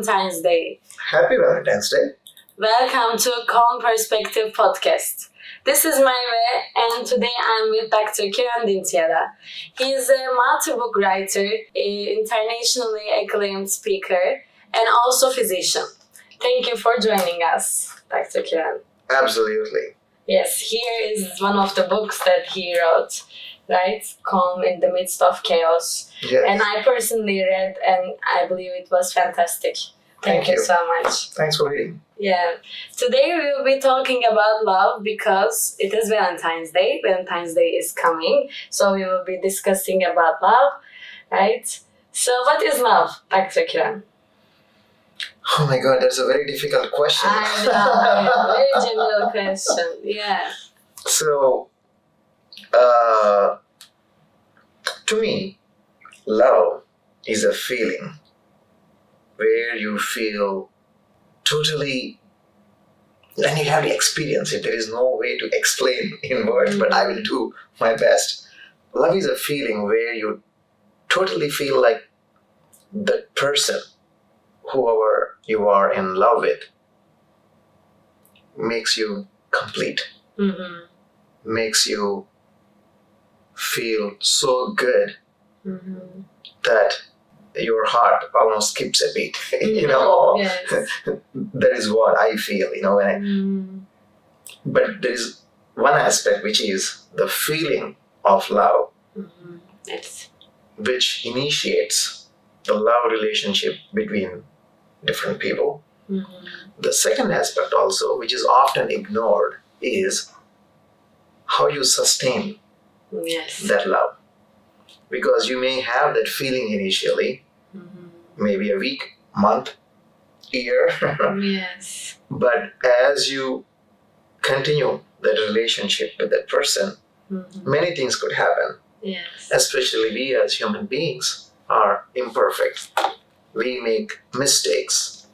Valentine's Day. Happy Valentine's Day. Welcome to Calm Perspective Podcast. This is Merve, and today I'm with Dr. Kiran Dintyala. He is a multi-book writer, an internationally acclaimed speaker, and also physician. Thank you for joining us, Dr. Kiran. Absolutely. Yes, here is one of the books that he wrote, right? Calm in the Midst of Chaos. Yes. And I personally read, and I believe it was fantastic. Thank you so much. Thanks for reading. Yeah. Today we will be talking about love because it is Valentine's Day. Valentine's Day is coming. So we will be discussing about love, right? So what is love, Dr. Kiran? Oh my God, that's a very difficult question. I know, very general question. Yeah. So, to me, love is a feeling where you feel totally, and you have to experience it. There is no way to explain in words, but I will do my best. Love is a feeling where you totally feel like the person, whoever you are in love with, makes you complete, makes you feel so good that your heart almost skips a beat. Yes. That is what I feel, when but there is one aspect which is the feeling of love, Yes. which initiates the love relationship between different people. The second aspect also, which is often ignored, is how you sustain Yes. that love. Because you may have that feeling initially, maybe a week, month, year, Yes. but as you continue that relationship with that person, many things could happen. Yes. Especially we as human beings are imperfect. We make mistakes.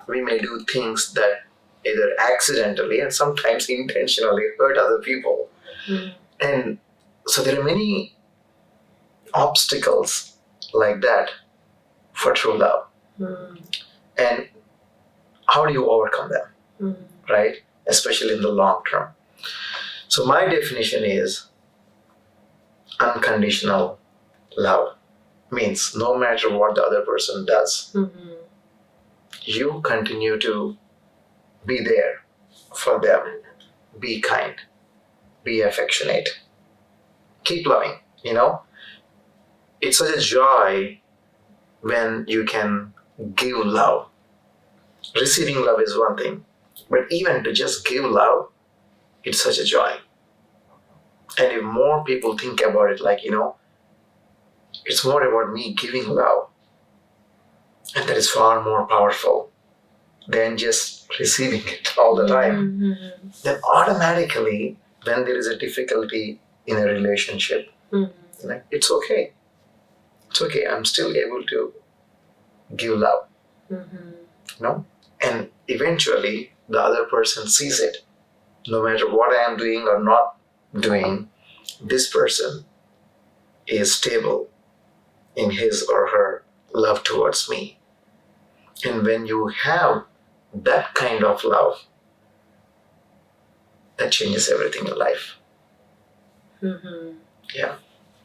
We may do things that either accidentally and sometimes intentionally hurt other people. And so there are many obstacles like that for true love. And how do you overcome them, right? Especially in the long term. So my definition is unconditional love. Means no matter what the other person does, you continue to be there for them. Be kind. Be affectionate. Keep loving, It's such a joy when you can give love. Receiving love is one thing, but even to just give love, it's such a joy. And if more people think about it it's more about me giving love. And that is far more powerful than just receiving it all the time. Then automatically, when there is a difficulty in a relationship, it's okay. It's okay. I'm still able to give love. And eventually, the other person sees it. No matter what I am doing or not doing, this person is stable in his or her love towards me. And when you have that kind of love, that changes everything in life. Yeah.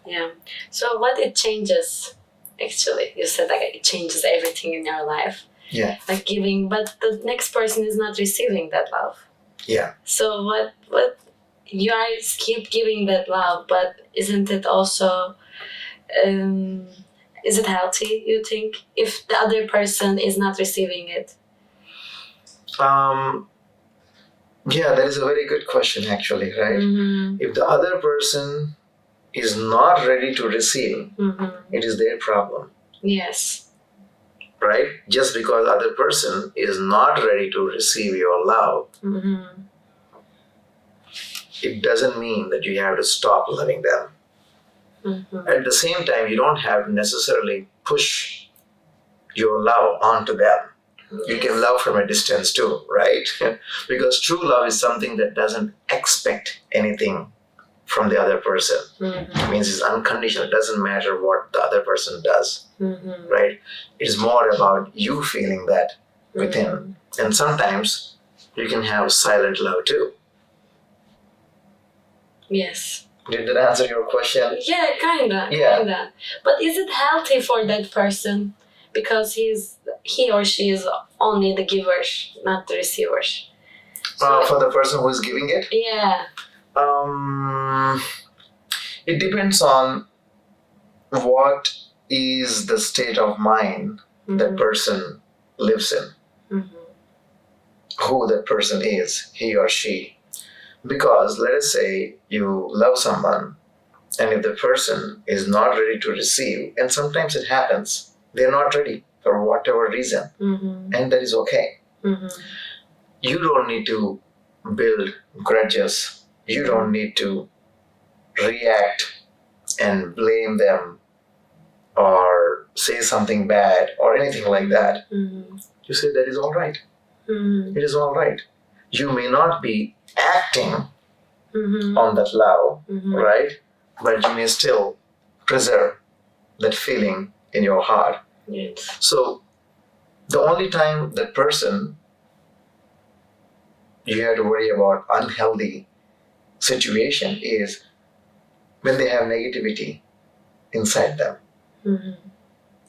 Yeah. So what it changes, actually, you said it changes everything in your life. Yeah. Like giving, but the next person is not receiving that love. Yeah. So what you are keep giving that love, but isn't it also is it healthy, you think, if the other person is not receiving it? Yeah, that is a very good question actually, right? If the other person is not ready to receive, it is their problem. Yes. Right? Just because the other person is not ready to receive your love, it doesn't mean that you have to stop loving them. At the same time, you don't have to necessarily push your love onto them. You can love from a distance too, right? Because true love is something that doesn't expect anything from the other person. Means it's unconditional. It doesn't matter what the other person does, right? It's more about you feeling that within. And sometimes you can have silent love too. Yes. Did that answer your question? Yeah, kinda. But is it healthy for that person? Because he or she is only the giver, not the receiver. So, For the person who is giving it? Yeah. It depends on what is the state of mind that person lives in. Who that person is, he or she. Because let us say you love someone, and if the person is not ready to receive, and sometimes it happens, they're not ready for whatever reason, and that is okay. You don't need to build grudges. You don't need to react and blame them or say something bad or anything like that. You say that is all right. It is all right. You may not be acting on that love, right? But you may still preserve that feeling in your heart. Yes. So the only time that person you have to worry about unhealthy situation is when they have negativity inside them.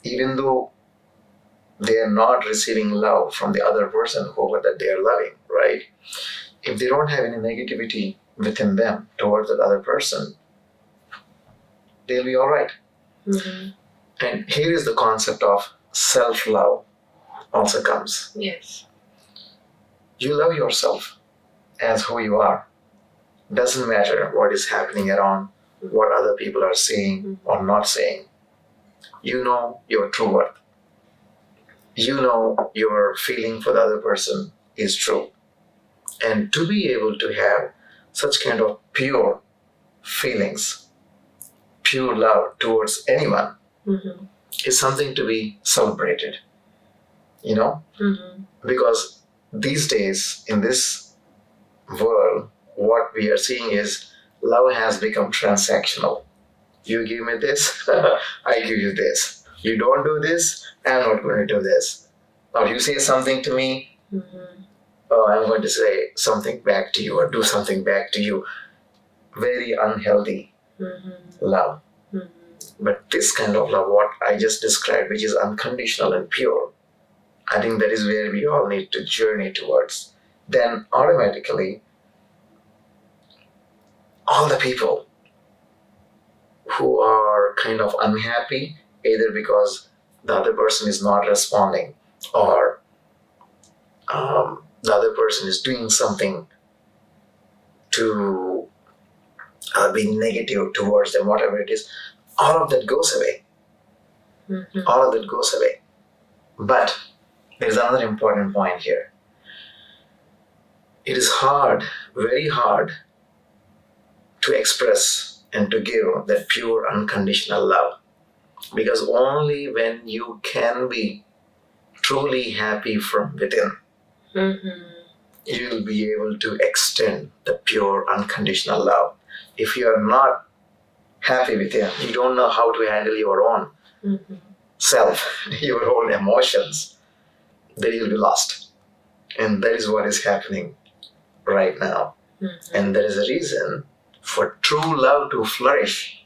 Even though they are not receiving love from the other person, whoever that they are loving, right? If they don't have any negativity within them towards that other person, they'll be all right. And here is the concept of self-love also comes. Yes. You love yourself as who you are. Doesn't matter what is happening around, what other people are saying or not saying. You know your true worth. You know your feeling for the other person is true. And to be able to have such kind of pure feelings, pure love towards anyone is something to be celebrated. You know? Because these days in this world, what we are seeing is love has become transactional. You give me this, I give you this. You don't do this, I'm not going to do this. Or you say something to me, I'm going to say something back to you or do something back to you. Very unhealthy love. But this kind of love, what I just described, which is unconditional and pure, I think that is where we all need to journey towards. Then automatically, all the people who are kind of unhappy, either because the other person is not responding or the other person is doing something to be negative towards them, whatever it is, all of that goes away. All of that goes away. But there's another important point here. It is hard, very hard, to express and to give that pure unconditional love. Because only when you can be truly happy from within, you'll be able to extend the pure unconditional love. If you are not happy within, you don't know how to handle your own self, your own emotions, then you'll be lost. And that is what is happening right now. And there is a reason for true love to flourish.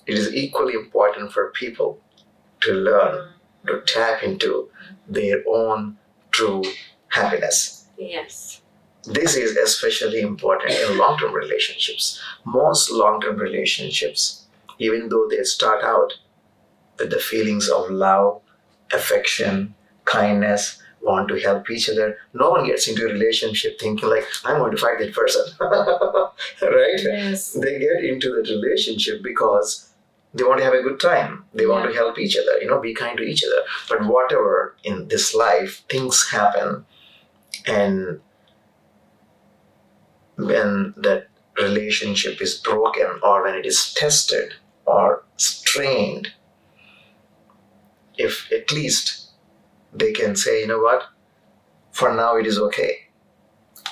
It is equally important for people to learn, to tap into their own true happiness. Yes. This is especially important in long-term relationships. Most long-term relationships, even though they start out with the feelings of love, affection, kindness, want to help each other, no one gets into a relationship thinking like, I'm going to fight that person. Right? Yes. They get into that relationship because they want to have a good time. They want to help each other, be kind to each other. But whatever in this life, things happen, and when that relationship is broken or when it is tested or strained, if at least they can say, you know what, for now it is okay.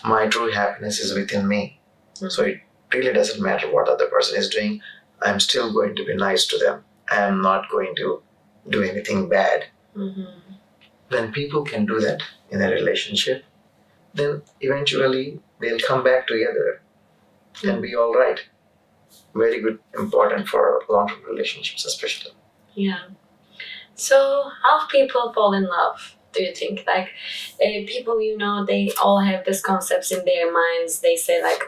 My true happiness is within me. So really doesn't matter what the other person is doing. I'm still going to be nice to them. I'm not going to do anything bad. When people can do that in a relationship, then eventually they'll come back together and be all right. Very good, important for long-term relationships especially. Yeah. So how people fall in love, do you think? Like people, they all have these concepts in their minds. They say like,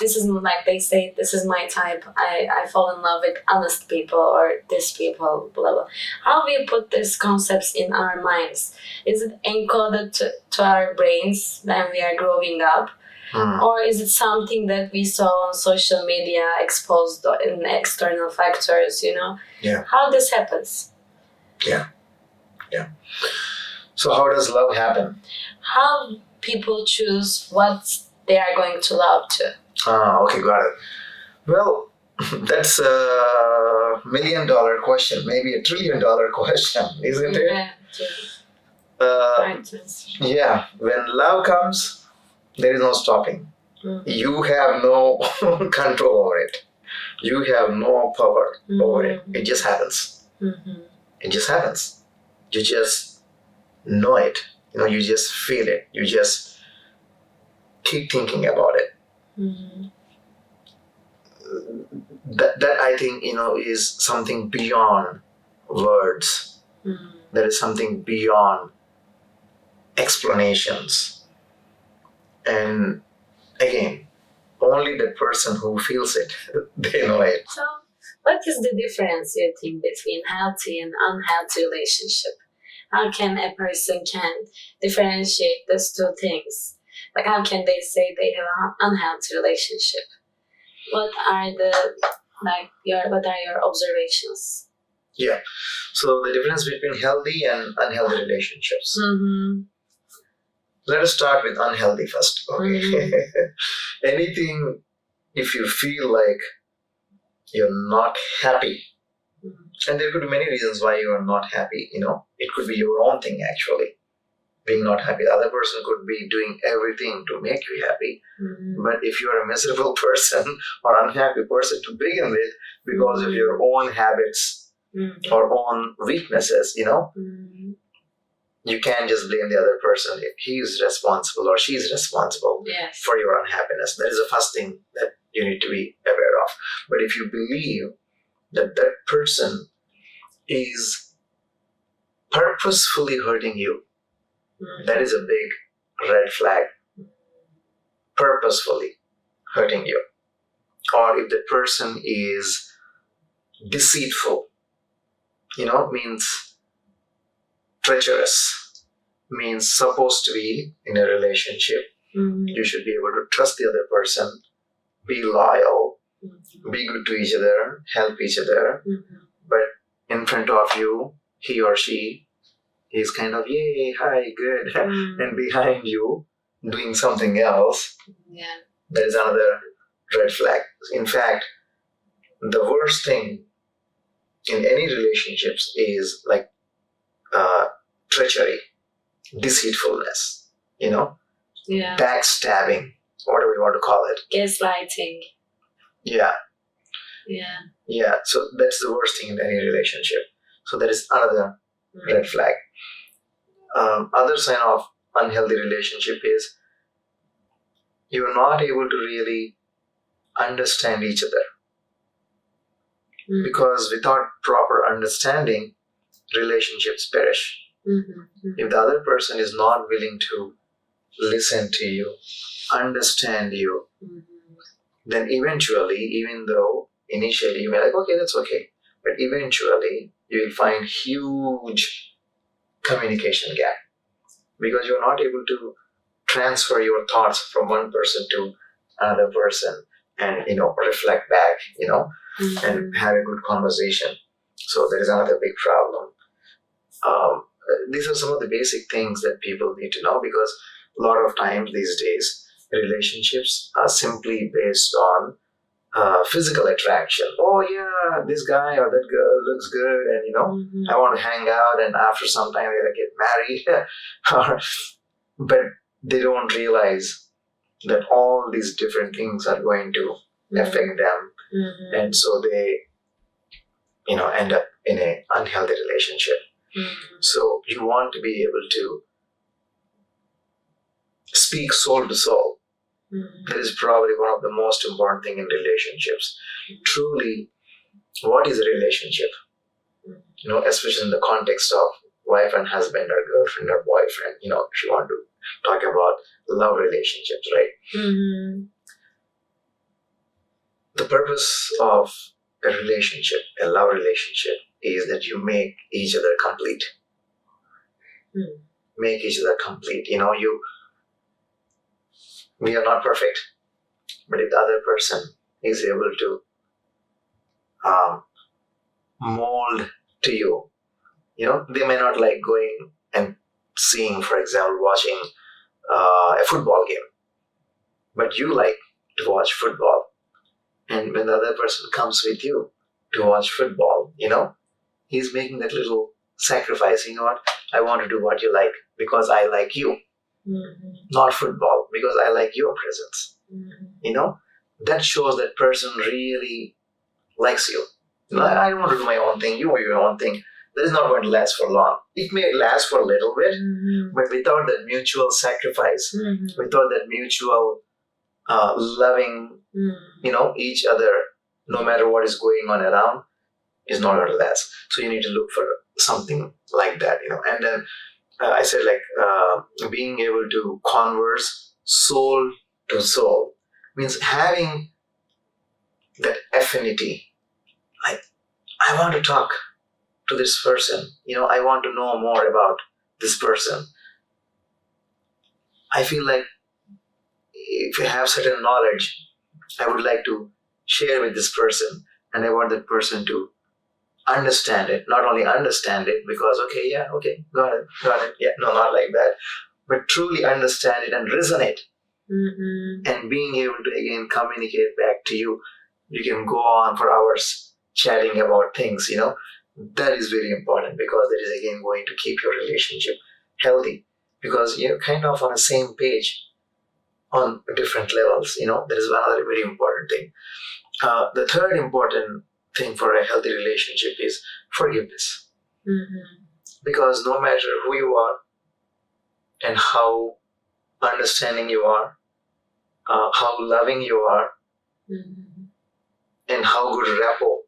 this is like, they say this is my type. I fall in love with honest people or this people, blah blah. How we put these concepts in our minds? Is it encoded to our brains when we are growing up? Or is it something that we saw on social media exposed in external factors, Yeah. How this happens? Yeah. So how does love happen? How people choose what they are going to love to? Okay, got it. Well, that's a $1 million question, maybe $1 trillion question, isn't it? Yeah, Yeah, when love comes, there is no stopping. You have no control over it. You have no power over it. It just happens. It just happens. You just know it. You just feel it. You just keep thinking about it. That I think, is something beyond words. That is something beyond explanations. And again, only the person who feels it, they know it. So, what is the difference, you think, between healthy and unhealthy relationship? How can a person can differentiate these two things? Like, how can they say they have an unhealthy relationship? What are what are your observations? Yeah. So the difference between healthy and unhealthy relationships. Let us start with unhealthy first. Okay. Anything, if you feel like you're not happy, and there could be many reasons why you are not happy, it could be your own thing actually. Being not happy. The other person could be doing everything to make you happy. But if you are a miserable person or unhappy person to begin with, because of your own habits or own weaknesses, you can't just blame the other person if he is responsible or she is responsible for your unhappiness. That is the first thing that you need to be aware of. But if you believe that that person is purposefully hurting you, that is a big red flag. Purposefully hurting you. Or if the person is deceitful, means treacherous, means supposed to be in a relationship. You should be able to trust the other person, be loyal, be good to each other, help each other. But in front of you, he or she is kind of, yay, hi, good. And behind you, doing something else. That is another red flag. In fact, the worst thing in any relationships is like treachery, deceitfulness, backstabbing, whatever you want to call it. Gaslighting. Yeah. Yeah. So that's the worst thing in any relationship. So that is another red flag. Other sign of unhealthy relationship is you're not able to really understand each other. Because without proper understanding, relationships perish. If the other person is not willing to listen to you, understand you, then eventually, even though initially you may be like, okay, that's okay, but eventually you will find huge communication gap because you're not able to transfer your thoughts from one person to another person and reflect back, and have a good conversation. So there is another big problem. These are some of the basic things that people need to know, because a lot of times these days relationships are simply based on physical attraction. Oh yeah, this guy or that girl looks good, and I want to hang out, and after some time they get married. But they don't realize that all these different things are going to affect them, and so they end up in an unhealthy relationship. So you want to be able to speak soul to soul. That is probably one of the most important thing in relationships. Truly, what is a relationship? Especially in the context of wife and husband or girlfriend or boyfriend, if you want to talk about love relationships, right? The purpose of a relationship, a love relationship, is that you make each other complete. Make each other complete. We are not perfect, but if the other person is able to mold to you, they may not like going and seeing, for example, watching a football game, but you like to watch football. And when the other person comes with you to watch football, he's making that little sacrifice. You know what? I want to do what you like because I like you. Not football, because I like your presence. That shows that person really likes you. I don't want to do my own thing, you do your own thing. That is not going to last for long. It may last for a little bit, but without that mutual sacrifice, without that mutual loving, each other, no matter what is going on around, is not going to last. So you need to look for something like that, And then I said, being able to converse soul to soul means having that affinity. I want to talk to this person. I want to know more about this person. I feel like if you have certain knowledge, I would like to share with this person, and I want that person to understand it. Not only understand it because, got it. Yeah, no, not like that. But truly understand it and resonate. And being able to, again, communicate back to you. You can go on for hours chatting about things, That is very important because that is, again, going to keep your relationship healthy because you're kind of on the same page on different levels, That is another very important thing. The third important thing for a healthy relationship is forgiveness. Because no matter who you are and how understanding you are, how loving you are, and how good rapport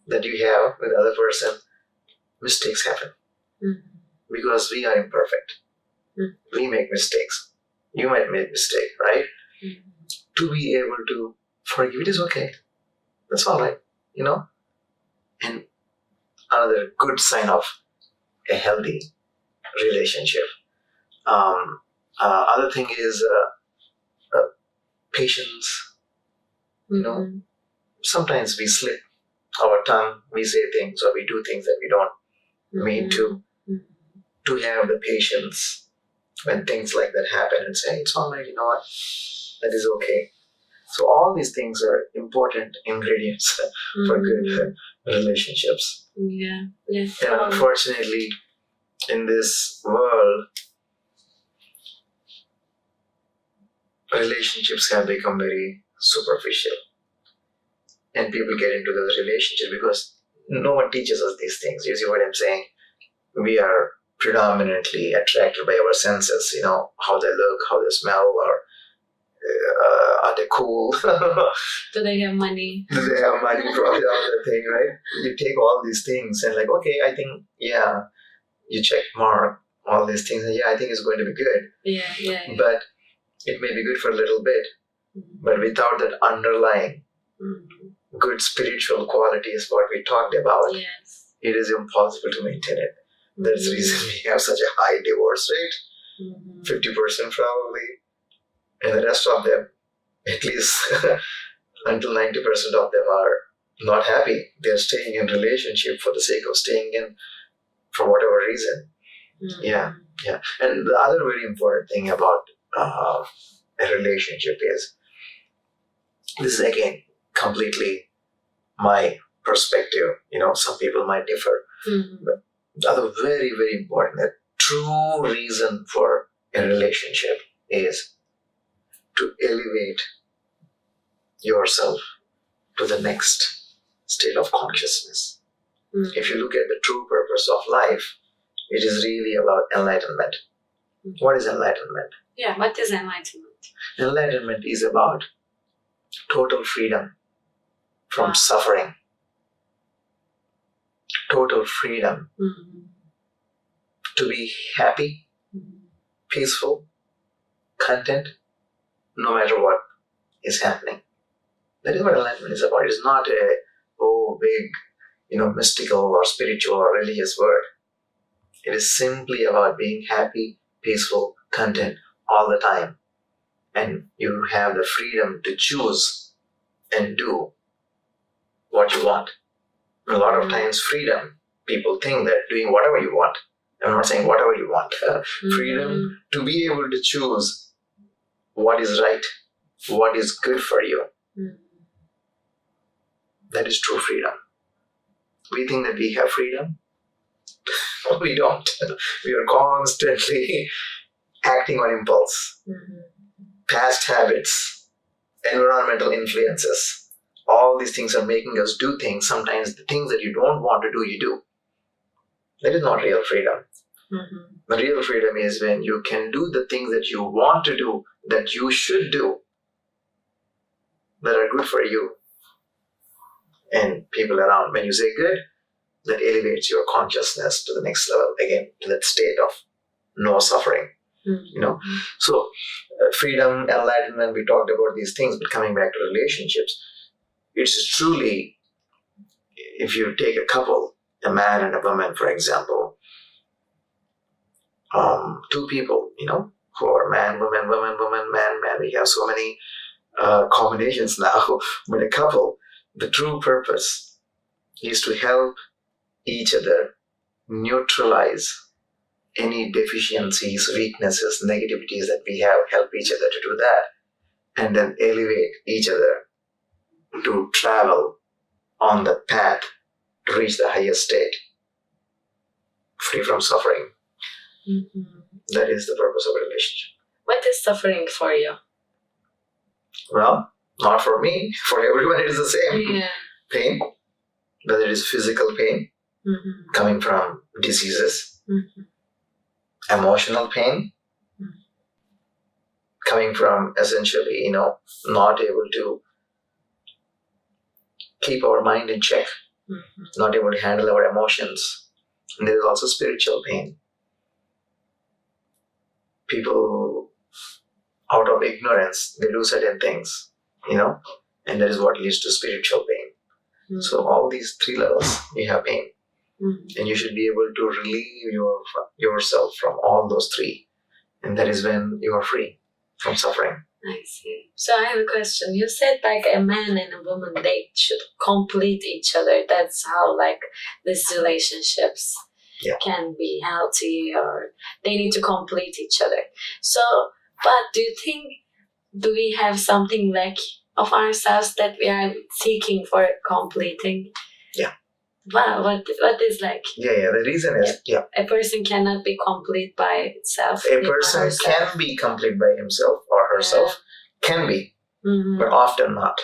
that you have with the other person, mistakes happen. Because we are imperfect. We make mistakes. You might make mistake, right? To be able to forgive, it is okay. That's all right, And another good sign of a healthy relationship. Other thing is patience. Sometimes we slip our tongue, we say things or we do things that we don't mean to. To have the patience when things like that happen and say, it's all right, what? That is okay. So all these things are important ingredients for good relationships. Yeah. And unfortunately, in this world, relationships have become very superficial. And people get into those relationships because no one teaches us these things. You see what I'm saying? We are predominantly attracted by our senses, how they look, how they smell, or are they cool? Do they have money? Do they have money? Probably the thing, right? You take all these things and I think, you check mark all these things and I think it's going to be good. Yeah. But it may be good for a little bit, but without that underlying good spiritual qualities, what we talked about, it is impossible to maintain it. That's the reason we have such a high divorce rate, 50% probably, and the rest of them, at least until 90% of them are not happy. They're staying in relationship for the sake of staying in for whatever reason. Yeah. And the other very important thing about a relationship is, this is again completely my perspective. Some people might differ, but the other very, very important, the true reason for a relationship is to elevate yourself to the next state of consciousness. If you look at the true purpose of life, it is really about enlightenment. What is enlightenment? Yeah, what is enlightenment? Enlightenment is about total freedom from suffering, total freedom to be happy, peaceful, content, no matter what is happening. That is what enlightenment is about. It is not a big, mystical or spiritual or religious word. It is simply about being happy, peaceful, content all the time. And you have the freedom to choose and do what you want. A lot of times freedom, people think that doing whatever you want. I'm not saying whatever you want. Freedom to be able to choose what is right, what is good for you. That is true freedom. We think that we have freedom. We don't. We are constantly acting on impulse. Past habits, environmental influences, all these things are making us do things. Sometimes the things that you don't want to do, you do. That is not real freedom. The real freedom is when you can do the things that you want to do, that you should do, that are good for you and people around. When you say good, that elevates your consciousness to the next level, again, to that state of no suffering. So freedom, enlightenment, we talked about these things, but coming back to relationships, it's truly, if you take a couple, a man and a woman, for example, two people, who are man, woman, woman, woman, man, man. We have so many combinations now, but a couple, the true purpose is to help each other neutralize any deficiencies, weaknesses, negativities that we have, help each other to do that, and then elevate each other to travel on the path to reach the highest state, free from suffering. That is the purpose of a relationship. What is suffering for you? Well, not for me. For everyone it is the same. Pain, whether it is physical pain coming from diseases, emotional pain coming from essentially, not able to keep our mind in check, not able to handle our emotions. And there is also spiritual pain. People, out of ignorance, they do certain things, and that is what leads to spiritual pain. So all these three levels, you have pain. And you should be able to relieve yourself from all those three. And that is when you are free from suffering. I see. So I have a question. You said like a man and a woman, they should complete each other. That's how these relationships can be healthy, or they need to complete each other. So, but do you think, do we have something of ourselves that we are seeking for completing? Yeah. Wow, what is the reason is, a person cannot be complete by itself. A person can be complete by himself or herself, can be, but often not.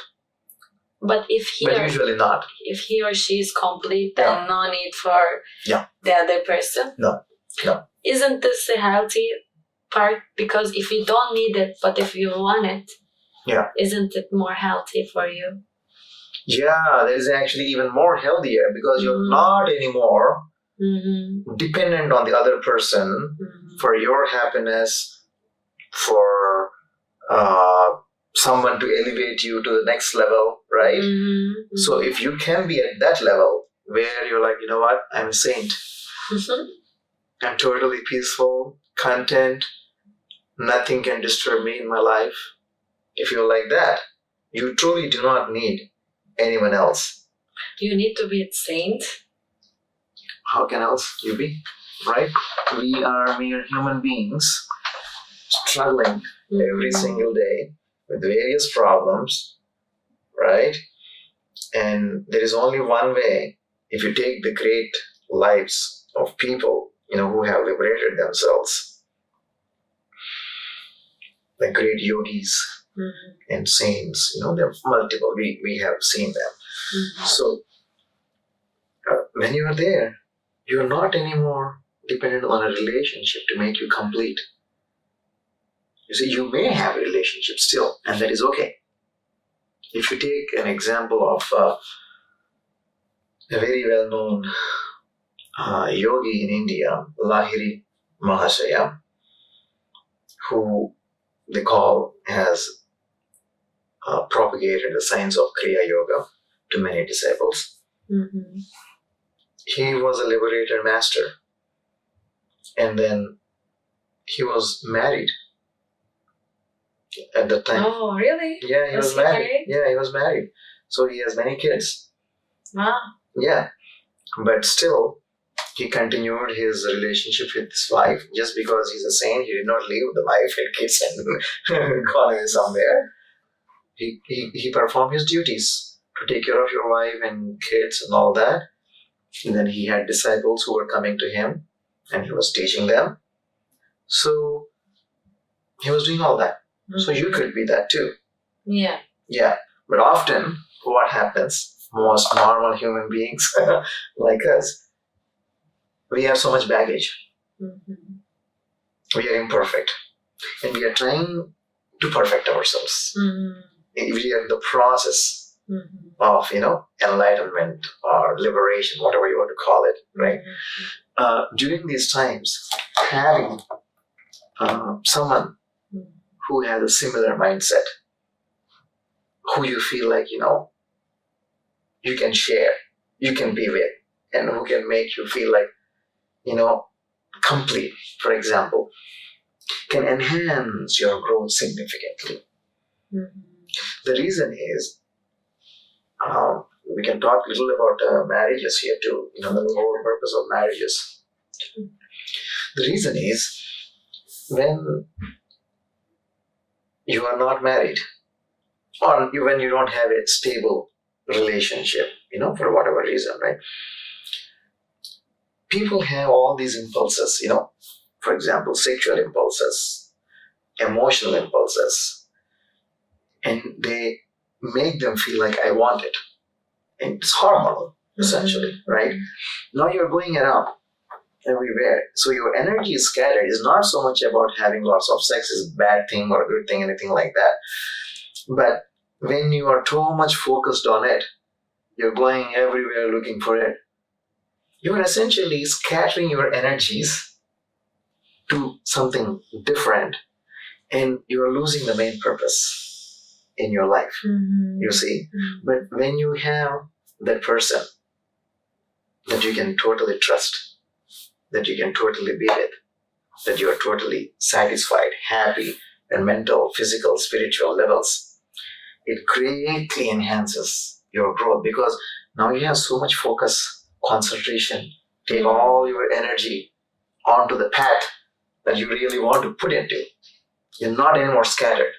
But usually not. If he or she is complete, then no need for the other person. No. Isn't this a healthy part? Because if you don't need it, but if you want it, isn't it more healthy for you? Yeah, that is actually even more healthier, because you're not anymore dependent on the other person for your happiness, for someone to elevate you to the next level, right? So if you can be at that level where you're like, you know what, I'm a saint. I'm totally peaceful, content, nothing can disturb me in my life. If you're like that, you truly do not need anyone else. You need to be a saint. How can else you be, right? We are mere human beings struggling every single day with various problems, right? And there is only one way. If you take the great lives of people, who have liberated themselves, the great yogis, and saints. There are multiple. We have seen them. So when you are there, you're not anymore dependent on a relationship to make you complete. You see, you may have a relationship still, and that is okay. If you take an example of a very well-known yogi in India, Lahiri Mahashaya, who they call has propagated the science of Kriya Yoga to many disciples. He was a liberator master, and then he was married at the time. Oh, really? Yeah, he was married. Yeah, he was married. So he has many kids. Wow. Yeah, but still, he continued his relationship with his wife. Just because he's a saint, he did not leave the wife and kids and gone away somewhere. He performed his duties to take care of your wife and kids and all that. And then he had disciples who were coming to him, and he was teaching them. So he was doing all that. So you could be that too. Yeah. Yeah. But often, what happens? Most normal human beings like us, we have so much baggage. We are imperfect. And we are trying to perfect ourselves. We are in the process of, enlightenment or liberation, whatever you want to call it, right? During these times, having someone who has a similar mindset, who you feel like, you can share, you can be with, and who can make you feel like, complete, for example, can enhance your growth significantly. The reason is, we can talk a little about marriages here too, the whole purpose of marriages. The reason is, when you are not married, or when you don't have a stable relationship, for whatever reason, right? People have all these impulses, for example, sexual impulses, emotional impulses, and they make them feel like I want it. And it's hormonal, essentially, right? Now you're going around everywhere. So your energy is scattered. It's not so much about having lots of sex is a bad thing or a good thing, anything like that. But when you are too much focused on it, you're going everywhere looking for it. You're essentially scattering your energies to something different, and you're losing the main purpose in your life, you see. But when you have that person that you can totally trust, that you can totally be with, that you are totally satisfied, happy, and mental, physical, spiritual levels, it greatly enhances your growth, because now you have so much focus, concentration, take all your energy onto the path that you really want to put into. You're not anymore scattered.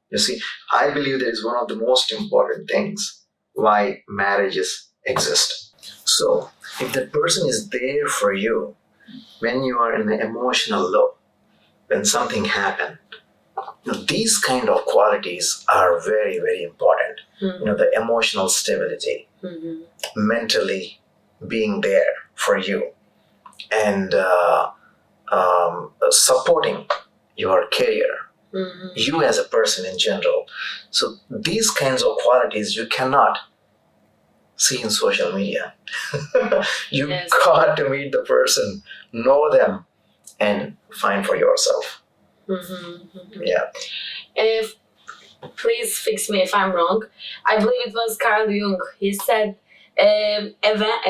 You see, I believe that is one of the most important things why marriages exist. So, if that person is there for you when you are in the emotional low, when something happened, these kind of qualities are very, very important. The emotional stability, mentally being there for you, and supporting your career, you as a person in general. So these kinds of qualities you cannot see in social media. You got to meet the person, know them, and find for yourself. Yeah. Please fix me if I'm wrong. I believe it was Carl Jung. He said, a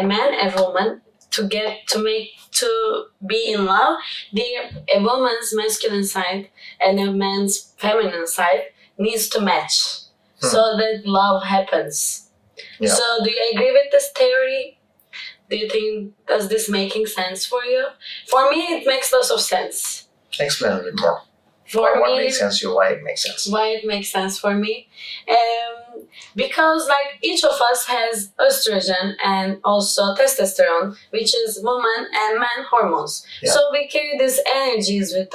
man, a woman, to be in love, a woman's masculine side and a man's feminine side needs to match, so that love happens. Yeah. So, do you agree with this theory? Do you think, does this making sense for you? For me, it makes lots of sense. Explain a bit more. What makes sense to you? Why it makes sense? Why it makes sense for me? Because each of us has estrogen and also testosterone, which is woman and man hormones. Yeah. So we carry these energies with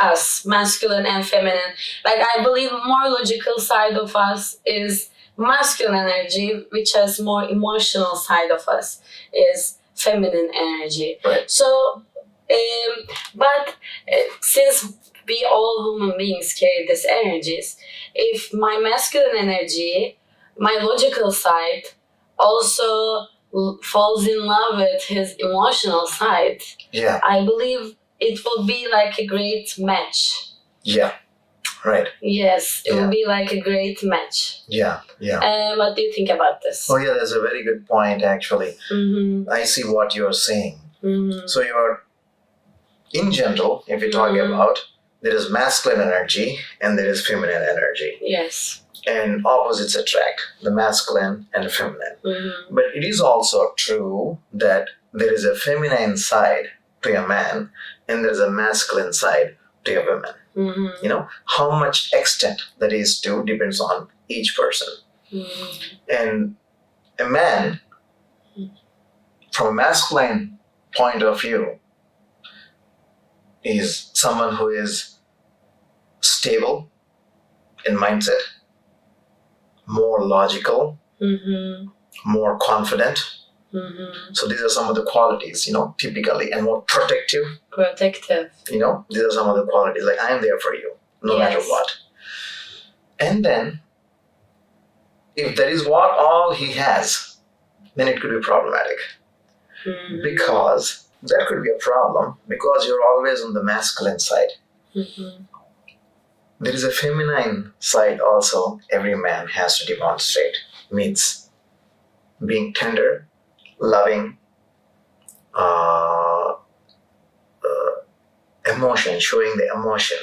us, masculine and feminine. Like I believe more logical side of us is masculine energy, which has more emotional side of us is feminine energy. Right. So, but since we all human beings carry these energies, if my masculine energy, my logical side, also falls in love with his emotional side, Yeah. I believe it will be like a great match. Yeah. Right. Yes, it Yeah. will be like a great match. Yeah. Yeah. What do you think about this? Oh yeah, that's a very good point actually. Mm-hmm. I see what you're saying. Mm-hmm. So you're, in general, if you talk about, there is masculine energy and there is feminine energy. Yes. And opposites attract, the masculine and feminine. Mm-hmm. But it is also true that there is a feminine side to a man and there is a masculine side to a woman. Mm-hmm. You know, how much extent that is to depends on each person. Mm-hmm. And a man, from a masculine point of view, is someone who is stable in mindset, more logical, Mm-hmm. more confident. Mm-hmm. So these are some of the qualities, you know, typically, and more protective. Protective. You know, these are some of the qualities. Like, I am there for you, no matter Yes. what. And then, if that is what all he has, then it could be problematic. Mm-hmm. Because that could be a problem because you're always on the masculine side. Mm-hmm. There is a feminine side also every man has to demonstrate. Means being tender, loving, emotion, showing the emotion,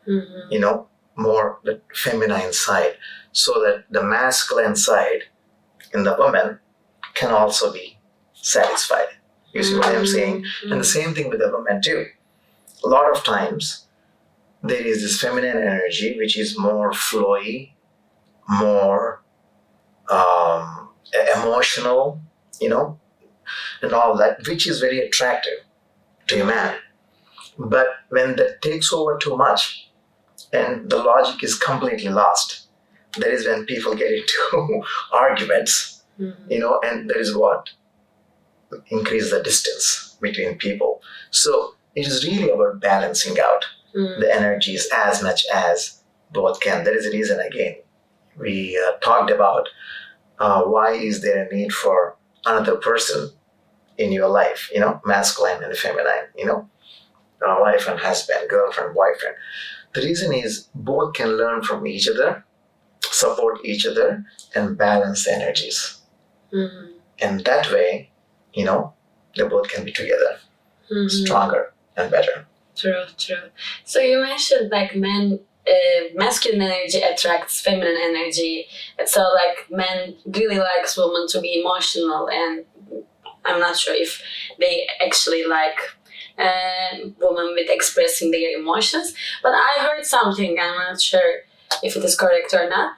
Mm-hmm. you know, more the feminine side, so that the masculine side in the woman can also be satisfied. You see what I'm saying? And the same thing with the woman too. A lot of times there is this feminine energy which is more flowy, more emotional, you know, and all that, which is very attractive to a man. But when that takes over too much and the logic is completely lost, that is when people get into arguments, Mm-hmm. you know, and that is what increase the distance between people. So it is really about balancing out Mm-hmm. the energies as much as both can. That is the reason, again, we talked about why is there a need for another person in your life, you know, masculine and feminine, you know, wife and husband, girlfriend, boyfriend. The reason is both can learn from each other, support each other, and balance the energies. Mm-hmm. And that way, you know, they both can be together, Mm-hmm. stronger and better. True. So you mentioned like masculine energy attracts feminine energy. So like men really likes women to be emotional, and I'm not sure if they actually like women with expressing their emotions. But I heard something, I'm not sure if it is correct or not.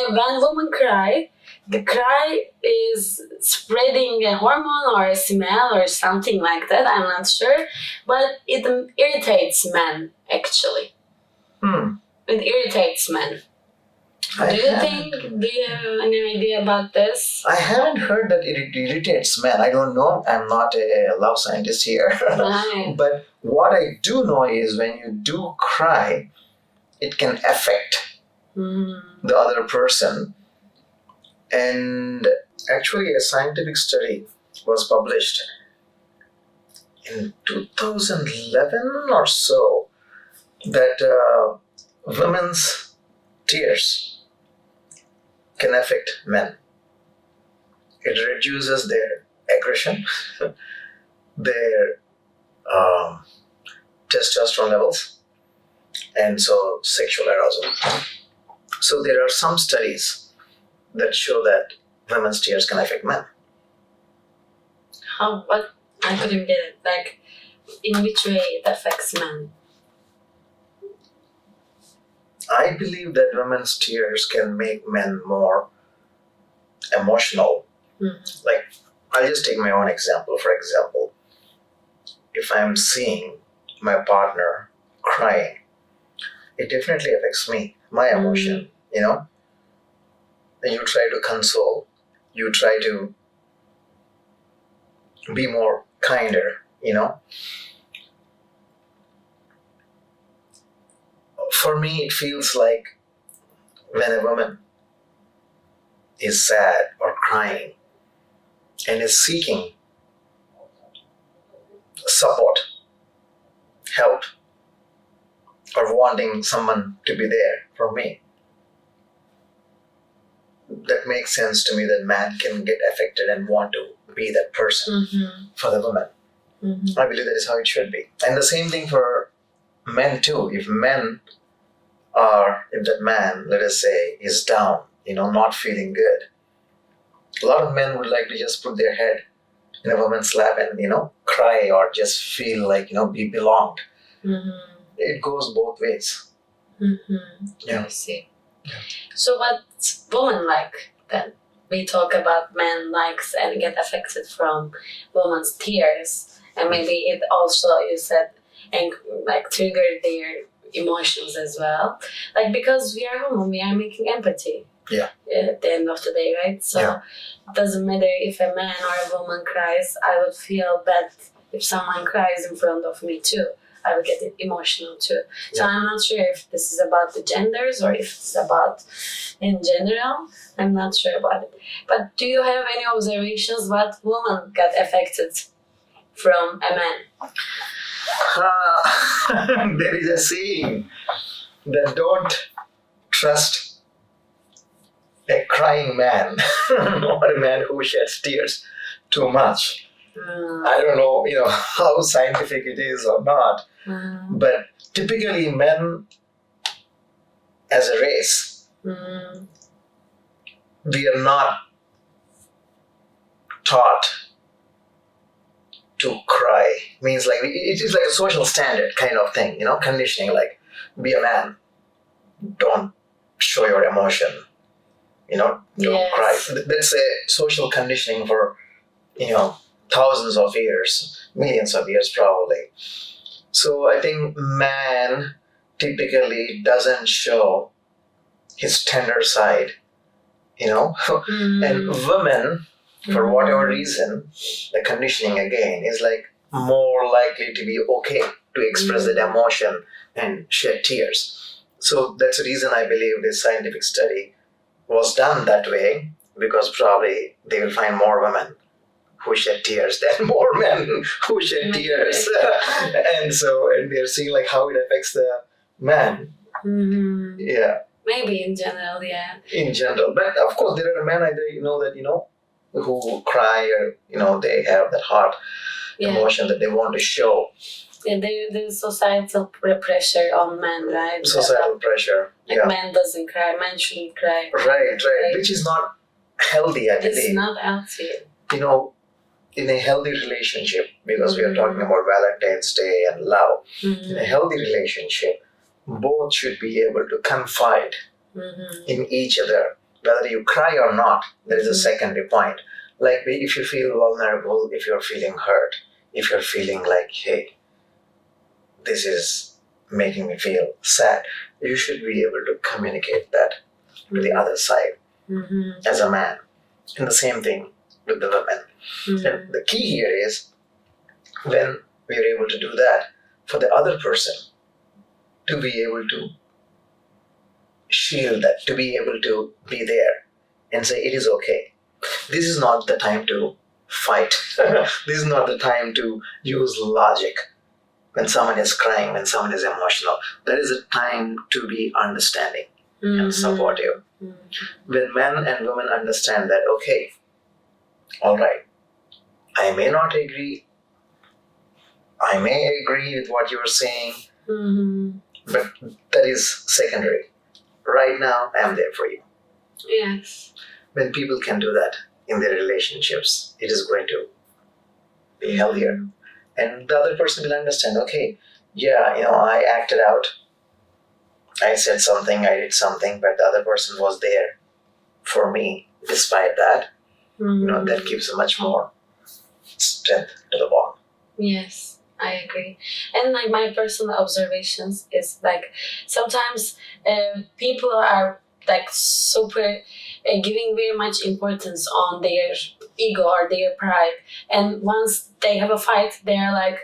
When women cry, the cry is spreading a hormone or a smell or something like that, I'm not sure. But it irritates men, actually. It irritates men. Do you have any idea about this? I haven't heard that it irritates men. I don't know. I'm not a love scientist here. Right. But what I do know is when you do cry, it can affect the other person. And actually, a scientific study was published in 2011 or so that women's tears can affect men. It reduces their aggression, their testosterone levels, and so sexual arousal. So there are some studies that show that women's tears can affect men. How? What? I couldn't get it. Like, in which way it affects men? I believe that women's tears can make men more emotional. Mm-hmm. Like, I'll just take my own example. For example, if I'm seeing my partner crying it definitely affects me, my emotion, you know. And you try to console, you try to be more kinder, you know. For me, it feels like when a woman is sad or crying and is seeking support, help, or wanting someone to be there for me, that makes sense to me that man can get affected and want to be that person for the woman. I believe that is how it should be. And the same thing for men too. If that man, let us say, is down, not feeling good, a lot of men would like to just put their head in a woman's lap and, cry or just feel like, be belonged. It goes both ways. Yeah. I see. Yeah. So what's women like then? We talk about men likes and get affected from women's tears, and maybe it also, you said, and like trigger their emotions as well. Like, because we are human, we are making empathy. Yeah. At the end of the day, right? So it doesn't matter if a man or a woman cries. I would feel bad if someone cries in front of me too. I would get emotional too. So I'm not sure if this is about the genders or if it's about in general. I'm not sure about it. But do you have any observations what women got affected from a man? There is a saying that don't trust a crying man or a man who sheds tears too much. I don't know, how scientific it is or not. But typically men as a race, we are not taught to cry. Means like, it is like a social standard kind of thing, conditioning, like, be a man, don't show your emotion, don't cry. That's a social conditioning for, thousands of years, millions of years probably. So I think man typically doesn't show his tender side, and women, for whatever reason, the conditioning again is like more likely to be okay to express that emotion and shed tears. So that's the reason I believe this scientific study was done that way, because probably they will find more women who shed tears than more men who shed tears. And they're seeing like how it affects the man. Yeah. Maybe in general, yeah. In general. But of course there are men who cry or, they have that heart emotion that they want to show. Yeah, there's societal pressure on men, right? Societal pressure. Like man doesn't cry, man shouldn't cry. Right. Which is not healthy, I believe. It's not healthy. In a healthy relationship, because we are talking about Valentine's Day and love, in a healthy relationship, both should be able to confide in each other. Whether you cry or not, there is a secondary point. Like if you feel vulnerable, if you're feeling hurt, if you're feeling like, hey, this is making me feel sad, you should be able to communicate that to the other side as a man. And the same thing with the women. And the key here is when we are able to do that for the other person, to be able to shield that, to be able to be there and say, it is okay. This is not the time to fight. This is not the time to use logic. When someone is crying, when someone is emotional, that is a time to be understanding and supportive. When men and women understand that, okay, all right, I may not agree, I may agree with what you're saying, but that is secondary. Right now, I am there for you. Yes. When people can do that in their relationships, it is going to be healthier. And the other person will understand, okay, I acted out, I said something, I did something, but the other person was there for me despite that. That gives a much more strength to the bond. Yes. I agree. And like my personal observations is like sometimes people are like super giving very much importance on their ego or their pride. And once they have a fight, they're like,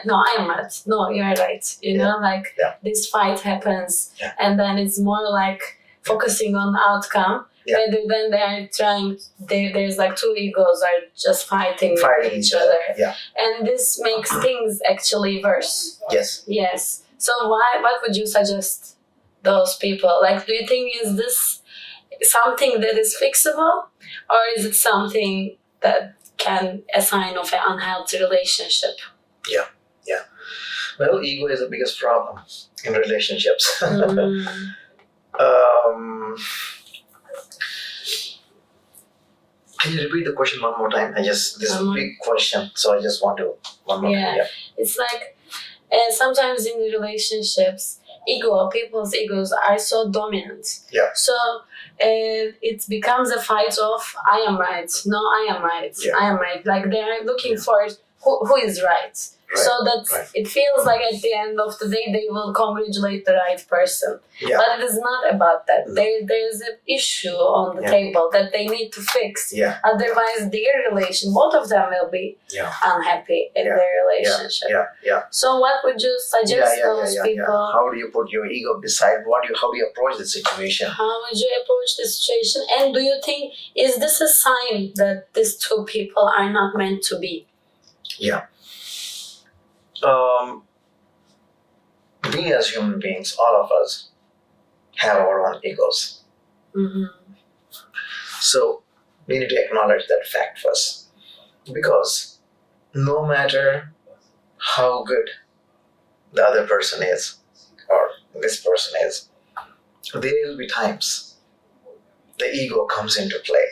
no, I am right. No, you're right. You know, like this fight happens, and then it's more like focusing on the outcome rather than they're trying. There's like two egos are just fighting each other, and this makes things actually worse. Yes. So what would you suggest those people? Like, do you think is this something that is fixable, or is it something that can a sign of an unhealthy relationship? Yeah. Well, ego is the biggest problem in relationships. Can you repeat the question one more time? This is a big question, so I just want to one more time. Yeah. It's like sometimes in the relationships, people's egos are so dominant. Yeah. So it becomes a fight of I am right, no, I am right, I am right. Like they are looking for who is right. So that it feels like at the end of the day they will congratulate the right person. But it is not about that. There's an issue on the table that they need to fix. Otherwise both of them will be unhappy in their relationship. So what would you suggest those people? How do you put your ego beside how do you approach the situation? How would you approach the situation? And do you think, is this a sign that these two people are not meant to be? Yeah. We as human beings, all of us, have our own egos. So we need to acknowledge that fact first. Because no matter how good the other person is, or this person is, there will be times the ego comes into play.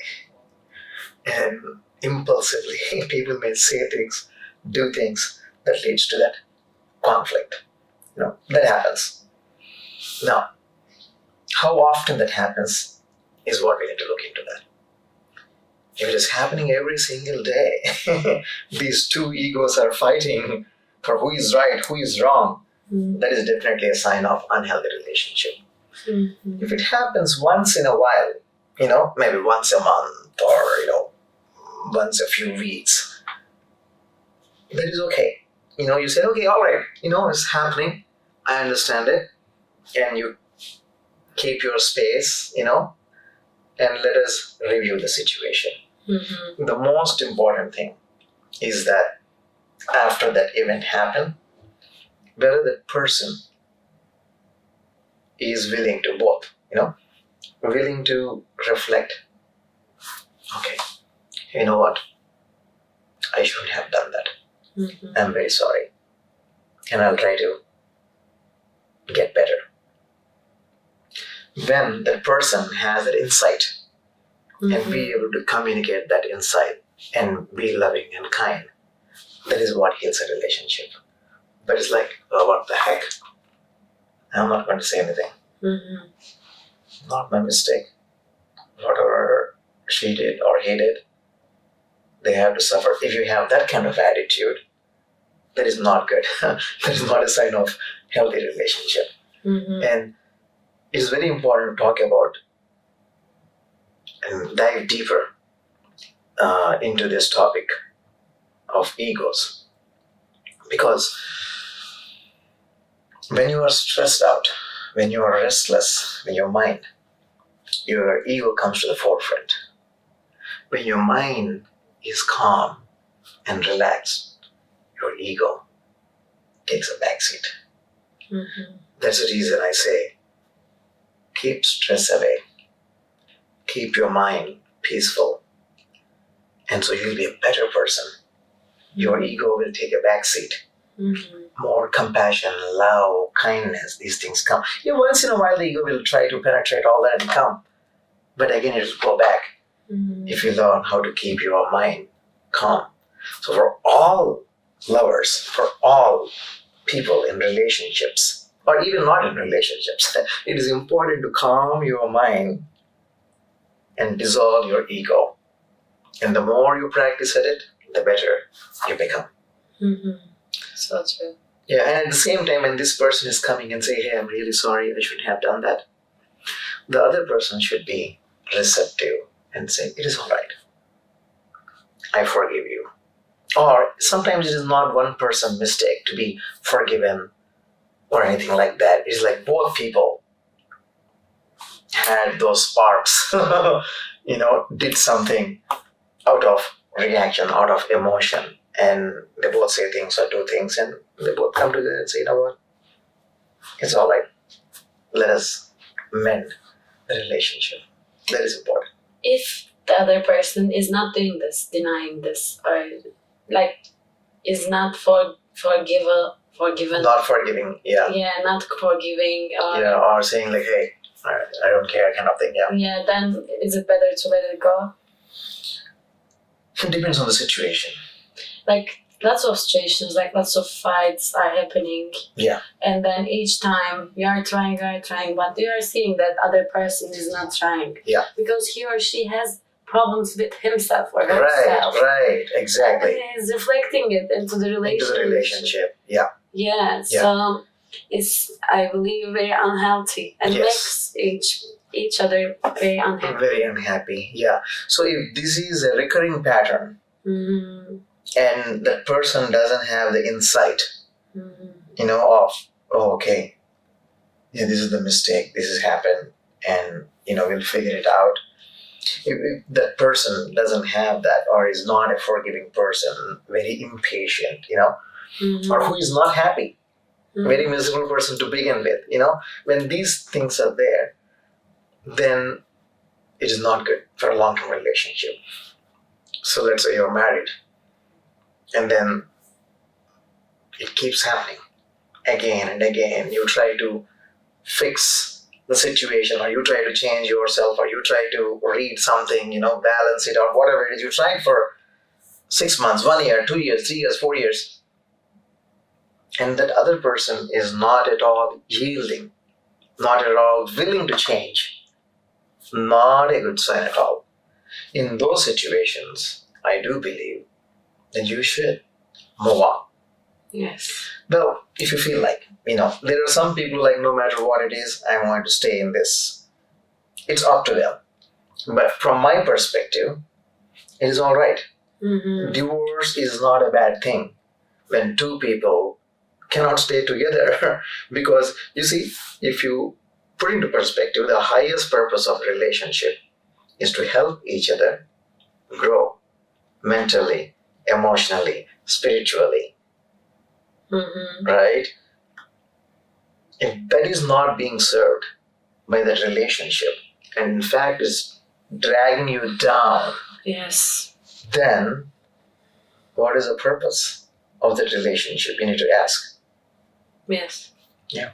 And impulsively, people may say things, do things that leads to that conflict. That happens. Now, how often that happens is what we need to look into that. If it is happening every single day, these two egos are fighting for who is right, who is wrong, that is definitely a sign of unhealthy relationship. If it happens once in a while, maybe once a month or, once a few weeks, that is okay. You say, okay, all right, it's happening. I understand it. And you keep your space, and let us review the situation. The most important thing is that after that event happened, whether the person is willing to both, willing to reflect, okay, you know what? I shouldn't have done that. I'm very sorry. And I'll try to get better. When that person has that insight and be able to communicate that insight and be loving and kind, that is what heals a relationship. But it's like, oh, what the heck? I'm not going to say anything. Not my mistake. Whatever she did or he did, they have to suffer. If you have that kind of attitude, that is not good. That is not a sign of healthy relationship. And it is very important to talk about and dive deeper into this topic of egos. Because when you are stressed out, when you are restless in your mind, your ego comes to the forefront. When your mind is calm and relaxed, your ego takes a backseat. That's the reason I say, keep stress away. Keep your mind peaceful. And so you'll be a better person. Your ego will take a backseat. More compassion, love, kindness, these things come. Once in a while the ego will try to penetrate all that and come. But again it will go back. If you learn how to keep your mind calm. So for all lovers, for all people in relationships, or even not in relationships, it is important to calm your mind and dissolve your ego. And the more you practice at it, the better you become. So true. Yeah, and at the same time, when this person is coming and say, "Hey, I'm really sorry, I shouldn't have done that," the other person should be receptive and say, "It is all right. I forgive you." Or sometimes it is not one person mistake to be forgiven or anything like that. It's like both people had those sparks, did something out of reaction, out of emotion, and they both say things or do things, and they both come together and say, "You know what? It's all right. Let us mend the relationship." That is important. If the other person is not doing this, denying this, or like is not forgiven, Not forgiving, yeah. Yeah, not forgiving, Or saying like, "Hey, I don't care," kind of thing, yeah. Yeah, then is it better to let it go? It depends on the situation. Like lots of situations, like lots of fights are happening. Yeah. And then each time you are trying, but you are seeing that other person is not trying. Yeah. Because he or she has problems with himself or herself. Right, exactly. And he's reflecting it into the relationship. Yeah. Yeah. So it's, I believe, very unhealthy and makes each other very unhappy. Very unhappy, yeah. So if this is a recurring pattern, Mm-hmm. and that person doesn't have the insight, Mm-hmm. of, oh, okay, yeah, this is the mistake, this has happened, and, we'll figure it out. If that person doesn't have that, or is not a forgiving person, very impatient, Mm-hmm. or who is not happy, very miserable person to begin with, when these things are there, then it is not good for a long-term relationship. So let's say you're married, and then it keeps happening again and again. You try to fix the situation, or you try to change yourself, or you try to read something, balance it, or whatever it is. You tried for 6 months, 1 year, 2 years, 3 years, 4 years, and that other person is not at all yielding, not at all willing to change. Not a good sign at all. In those situations, I do believe that you should move on. Yes. Well, if you feel like, there are some people like, no matter what it is, I want to stay in this. It's up to them. But from my perspective, it is all right. Mm-hmm. Divorce is not a bad thing when two people cannot stay together. Because, you see, if you put into perspective, the highest purpose of a relationship is to help each other grow mentally, emotionally, spiritually. Mm-hmm. Right? If that is not being served by that relationship, and in fact is dragging you down, Yes. then what is the purpose of that relationship? You need to ask. Yes. Yeah.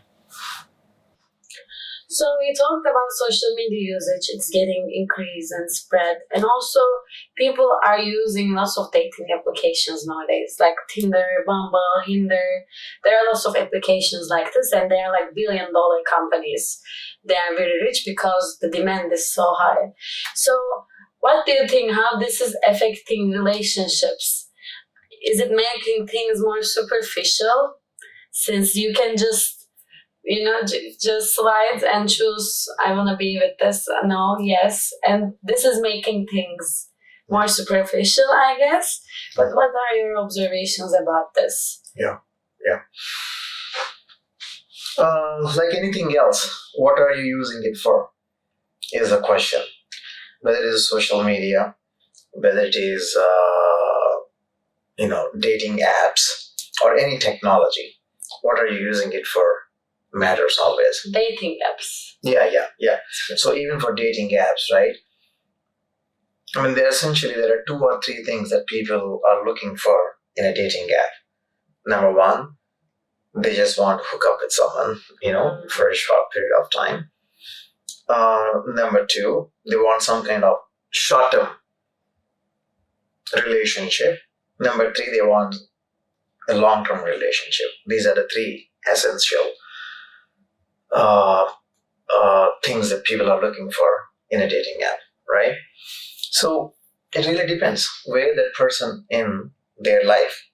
So we talked about social media usage. It's getting increased and spread. And also people are using lots of dating applications nowadays, like Tinder, Bumble, Hinder. There are lots of applications like this, and they are like billion-dollar companies. They are very rich because the demand is so high. So what do you think, how this is affecting relationships? Is it making things more superficial? Since you can just just slide and choose, I want to be with this, no, yes, and this is making things more superficial, I guess. But what are your observations about this? Yeah. Like anything else, what are you using it for is the question. Whether it is social media, whether it is dating apps, or any technology, what are you using it for matters always. Dating apps. Yeah. So even for dating apps, right? I mean, there are 2 or 3 things that people are looking for in a dating app. Number 1, they just want to hook up with someone, for a short period of time. Number 2, they want some kind of short-term relationship. Number 3, they want a long-term relationship. These are the 3 essential things that people are looking for in a dating app, right? So it really depends where that person in their life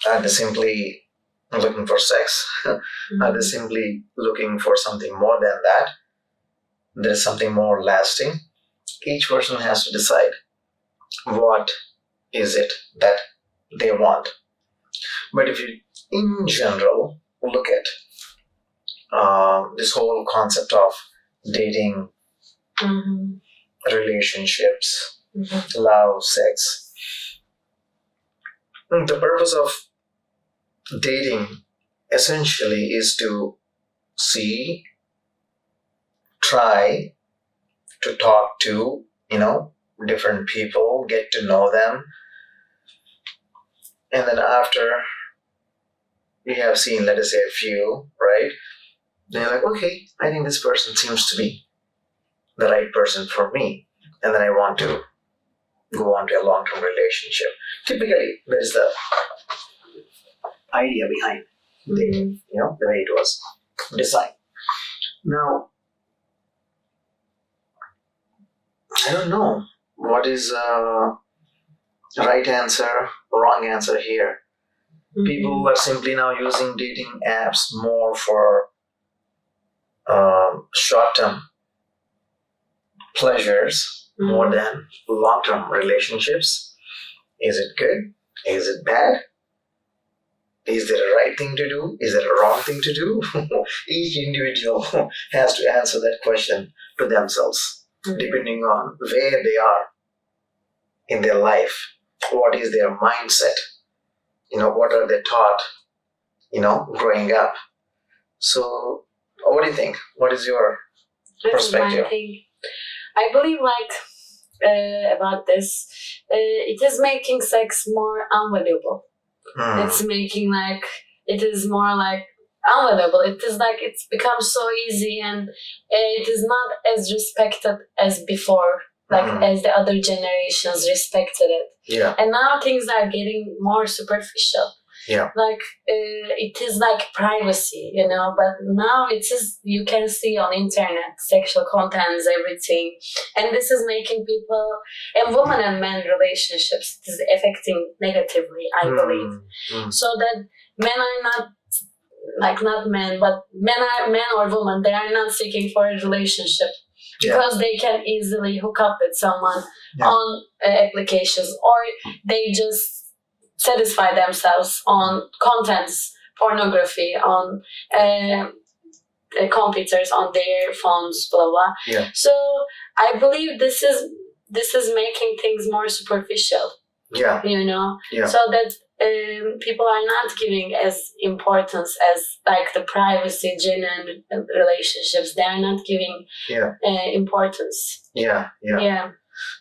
Are they simply looking for sex? Are they simply looking for something more than that? There is something more lasting. Each person has to decide what is it that they want. But if you, in general, look at this whole concept of dating, relationships, love, sex, the purpose of dating essentially is to see, try to talk to, different people, get to know them. And then after we have seen, let us say, a few, right? Then you're like, okay, I think this person seems to be the right person for me. And then I want to go on to a long-term relationship. Typically, that is the idea behind dating, the way it was designed. Now, I don't know what is right answer, wrong answer here. People are simply now using dating apps more for short-term pleasures more than long-term relationships. Is it good? Is it bad? Is there a right thing to do? Is there a wrong thing to do? Each individual has to answer that question to themselves, depending on where they are in their life. What is their mindset? What are they taught, growing up? So, what do you think? What is your perspective? I believe about this, it is making sex more unvaluable. It's making it is more unvaluable. It is it's become so easy, and it is not as respected as before, as the other generations respected it. Yeah. And now things are getting more superficial. Yeah. It is privacy, but now it is, you can see on internet, sexual contents, everything. And this is making people, and women and men relationships, it is affecting negatively, I believe. So that men are not men, but men or women, they are not seeking for a relationship because they can easily hook up with someone on applications, or they just satisfy themselves on contents, pornography, on computers, on their phones, blah blah. Yeah. So I believe this is making things more superficial. Yeah. Yeah. So that people are not giving as importance as the privacy, genuine relationships. They are not giving importance. Yeah.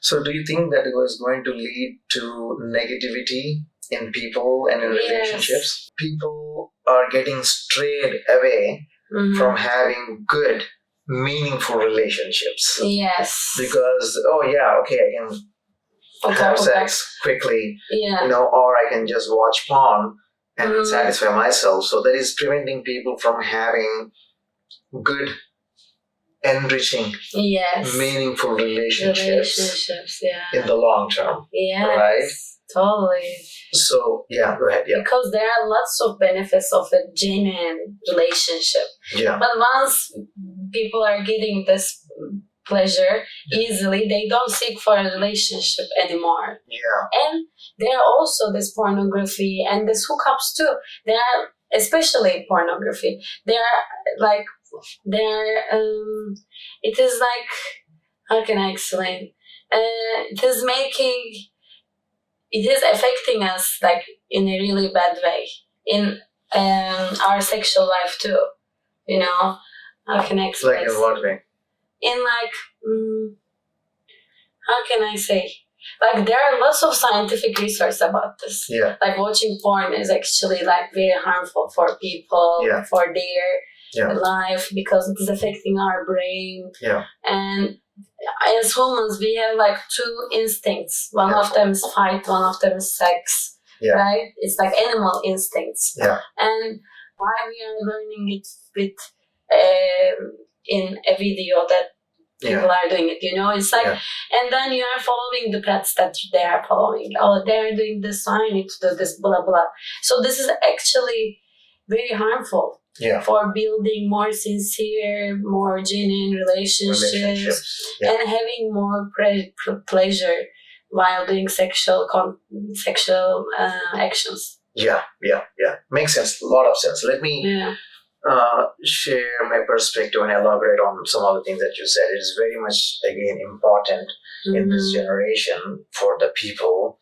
So do you think that it was going to lead to negativity in people and in relationships? People are getting strayed away from having good, meaningful relationships. Yes. Because, I can have sex quickly, or I can just watch porn and satisfy myself. So that is preventing people from having good, enriching, meaningful relationships in the long term. Yes, right? Totally. So, go ahead. Yeah. Because there are lots of benefits of a genuine relationship. Yeah. But once people are getting this pleasure easily, they don't seek for a relationship anymore. Yeah. And there are also this pornography and this hookups too. There are, especially pornography, it is how can I explain? It is affecting us in a really bad way in our sexual life too. How can I explain? In what way? In how can I say? There are lots of scientific research about this. Yeah. Watching porn is actually very harmful for people, for their life, because it is affecting our brain. Yeah. And as humans, we have two instincts. One of them is fight, one of them is sex. Yeah. Right? It's animal instincts. Yeah. And why we are learning it with in a video that people are doing it, it's like, and then you are following the paths that they are following. Oh, they are doing this, so I need to do this, blah blah. So this is actually very harmful for building more sincere, more genuine relationships. And having more pleasure while doing sexual actions. Yeah. Makes sense. A lot of sense. Let me share my perspective and elaborate on some of the things that you said. It is very much, again, important in this generation for the people,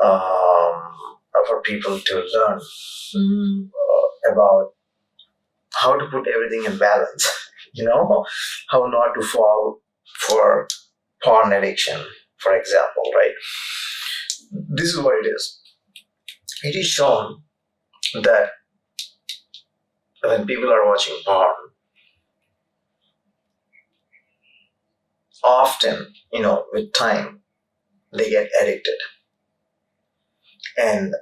for people to learn about how to put everything in balance, how not to fall for porn addiction, for example, right? This is what it is. It is shown that when people are watching porn, often, with time, they get addicted. And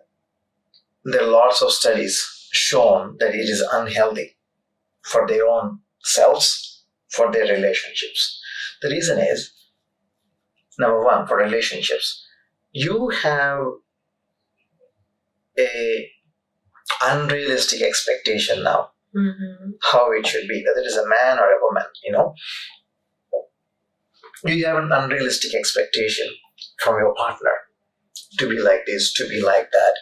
there are lots of studies shown that it is unhealthy for their own selves, for their relationships. The reason is, number one, for relationships, you have a unrealistic expectation now how it should be, whether it is a man or a woman. You have an unrealistic expectation from your partner to be like this, to be like that,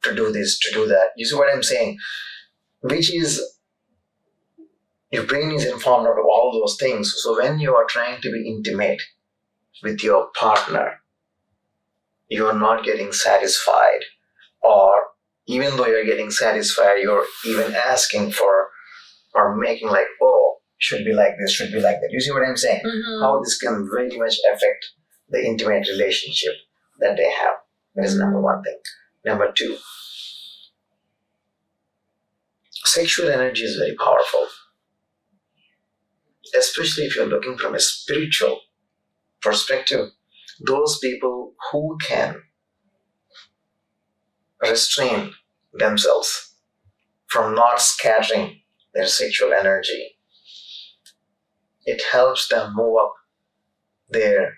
to do this, to do that. You see what I'm saying? Which is, your brain is informed of all those things. So when you are trying to be intimate with your partner, you are not getting satisfied, or even though you're getting satisfied, you're even asking for or making like, oh, should be like this, should be like that. You see what I'm saying? How this can very much affect the intimate relationship that they have. That is number one thing. Number two, sexual energy is very powerful, especially if you're looking from a spiritual perspective. Those people who can restrain themselves from not scattering their sexual energy, it helps them move up their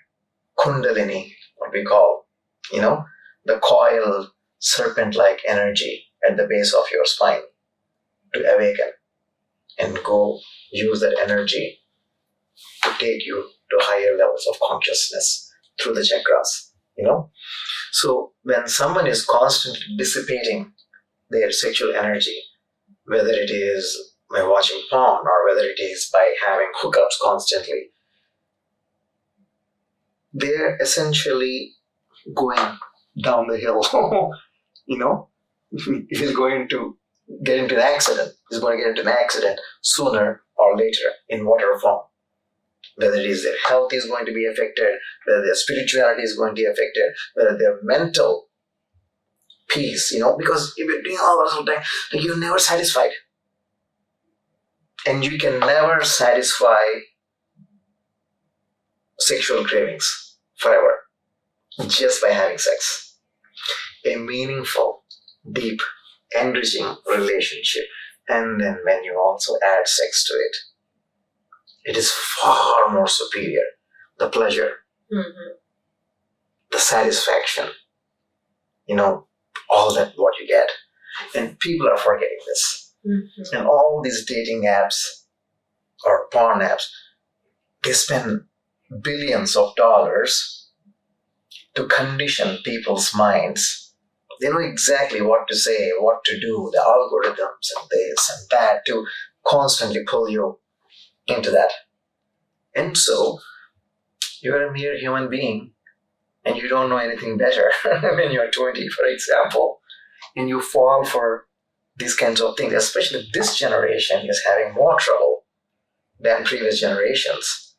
kundalini, what we call, the coiled serpent-like energy at the base of your spine, to awaken and go use that energy to take you to higher levels of consciousness through the chakras, So when someone is constantly dissipating their sexual energy, whether it is by watching porn or whether it is by having hookups constantly, they're essentially going down the hill. If he's going to get into an accident, he's going to get into an accident sooner or later in whatever form. Whether it is their health is going to be affected, whether their spirituality is going to be affected, whether their mental peace, because if you're doing all those things, you're never satisfied. And you can never satisfy sexual cravings forever just by having sex. A meaningful, deep, enriching relationship. And then when you also add sex to it, it is far more superior. The pleasure, the satisfaction, all that what you get. And people are forgetting this. And all these dating apps or porn apps, they spend billions of dollars to condition people's minds. They know exactly what to say, what to do, the algorithms and this and that to constantly pull you into that. And so you're a mere human being and you don't know anything better when you're 20, for example, and you fall for these kinds of things. Especially this generation is having more trouble than previous generations,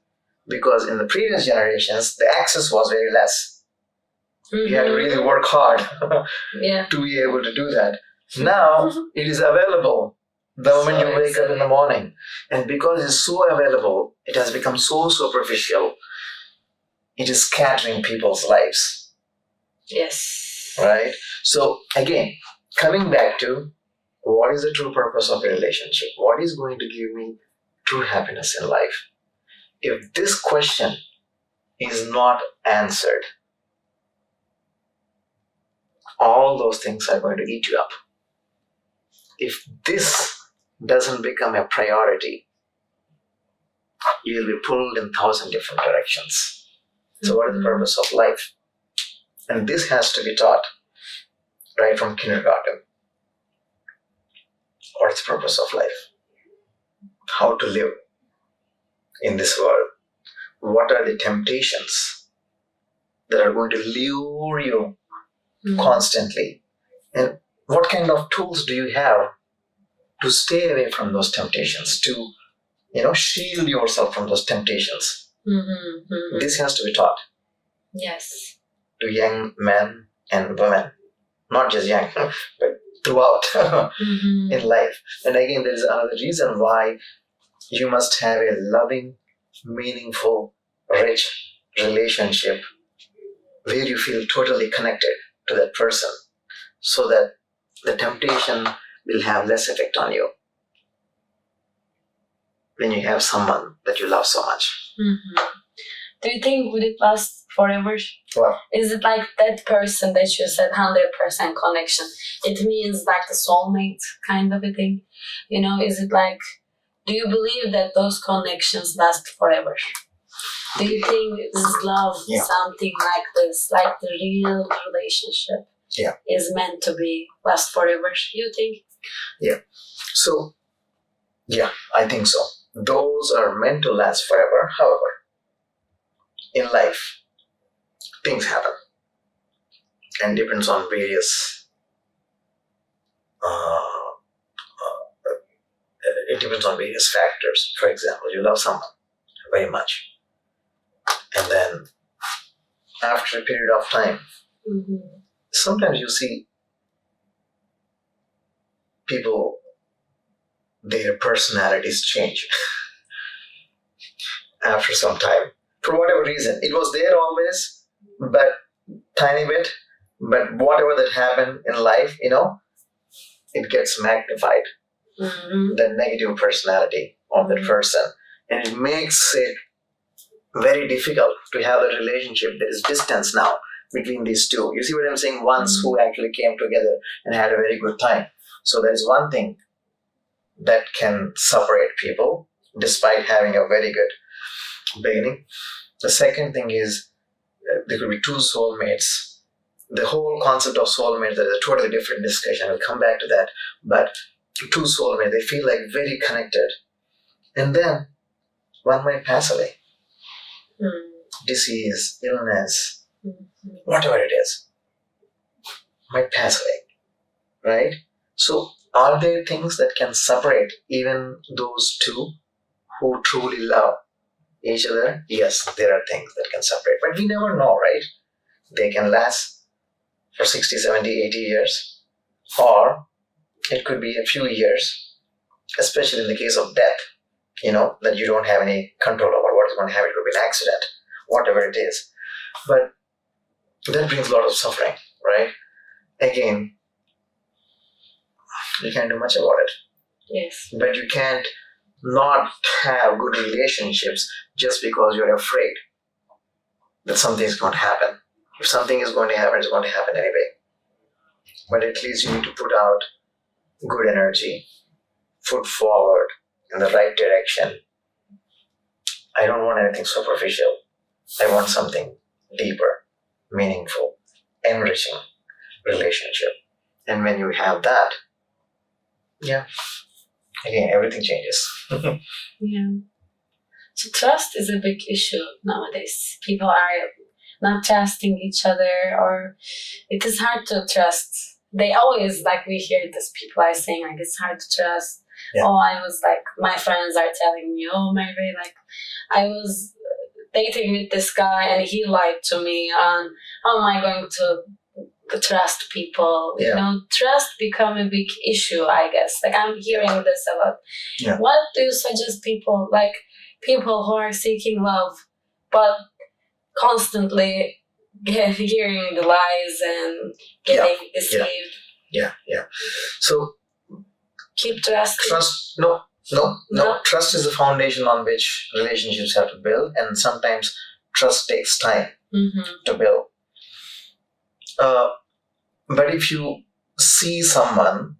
because in the previous generations the access was very less. You had to really work hard to be able to do that. Now it is available the moment you wake up in the morning, and because it's so available, it has become so superficial. It is scattering people's lives. Yes. Right? So again, coming back to what is the true purpose of a relationship? What is going to give me true happiness in life? if this question is not answered, all those things are going to eat you up. If this doesn't become a priority, you'll be pulled in 1,000 different directions. So what is the purpose of life? And this has to be taught right from kindergarten. What's the purpose of life? How to live in this world? What are the temptations that are going to lure you constantly? And what kind of tools do you have to stay away from those temptations, to shield yourself from those temptations? This has to be taught. Yes. To young men and women, not just young, but throughout in life. And again, there is another reason why you must have a loving, meaningful, rich relationship where you feel totally connected to that person, so that the temptation will have less effect on you when you have someone that you love so much. Do you think would it last forever? Well, is it like that person that you said 100% connection? It means like the soulmate kind of a thing. Is it like, do you believe that those connections last forever? Do you think is love something like this, like the real relationship is meant to be last forever? You think? Yeah. So, I think so. Those are meant to last forever. However, in life, things happen, and depends on various. It depends on various factors. For example, you love someone very much, and then after a period of time, sometimes you see people, their personalities change after some time. For whatever reason, it was there always, but tiny bit. But whatever that happened in life, it gets magnified. The negative personality of that person, and it makes it very difficult to have a relationship. There is distance now between these two. You see what I'm saying? Ones who actually came together and had a very good time. So there is one thing that can separate people despite having a very good beginning. The second thing is there could be two soulmates. The whole concept of soulmates, that is a totally different discussion. I'll come back to that. But two soulmates, they feel like very connected. And then one might pass away. Disease, illness, whatever it is, might pass away. Right? So are there things that can separate even those two who truly love each other? Yes, there are things that can separate. But we never know, right? They can last for 60, 70, 80 years. Or it could be a few years, especially in the case of death, that you don't have any control over what is going to happen. It could be an accident, whatever it is. But that brings a lot of suffering, right? Again, you can't do much about it. Yes. But you can't not have good relationships just because you're afraid that something is going to happen. If something is going to happen, it's going to happen anyway. But at least you need to put out good energy, foot forward in the right direction. I don't want anything superficial. I want something deeper, meaningful, enriching relationship. And when you have that, again, everything changes. So trust is a big issue nowadays. People are not trusting each other, or it is hard to trust. They always, we hear this, people are saying, it's hard to trust. Oh, I was my friends are telling me, oh, Mary, I was dating with this guy and he lied to me, and how am I going to trust people? Trust become a big issue, I guess. I'm hearing this a lot. What do you suggest people, people who are seeking love, but constantly hearing the lies and getting deceived? So keep trusting. No. Trust is the foundation on which relationships have to build, and sometimes trust takes time to build. But if you see someone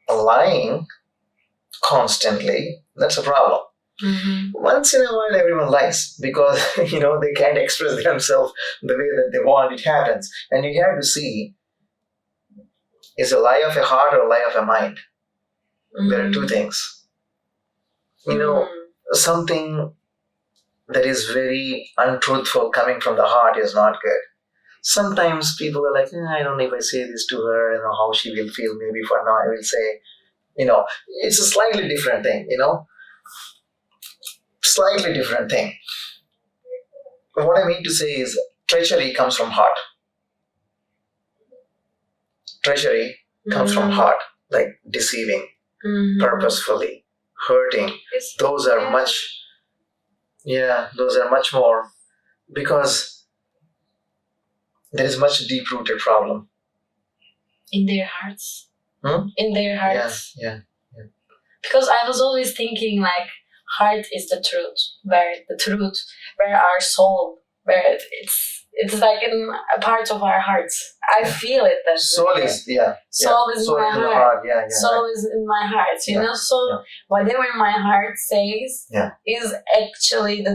lying constantly, that's a problem. Once in a while, everyone lies because they can't express themselves the way that they want. It happens, and you have to see: is a lie of a heart or a lie of a mind? There are two things. Something that is very untruthful coming from the heart is not good. Sometimes people are like, I don't know if I say this to her, how she will feel. Maybe for now I will say, it's a slightly different thing, Slightly different thing. What I mean to say is treachery comes from heart. Treachery comes from heart, like deceiving, purposefully, hurting. Those are much more, because there is much deep-rooted problem. In their hearts. In their hearts. Yeah. Because I was always thinking like heart is the truth, where our soul, where it's like in a part of our hearts. I feel it. That soul is Soul is in my heart. Yeah, soul is in my heart. So whatever my heart says is actually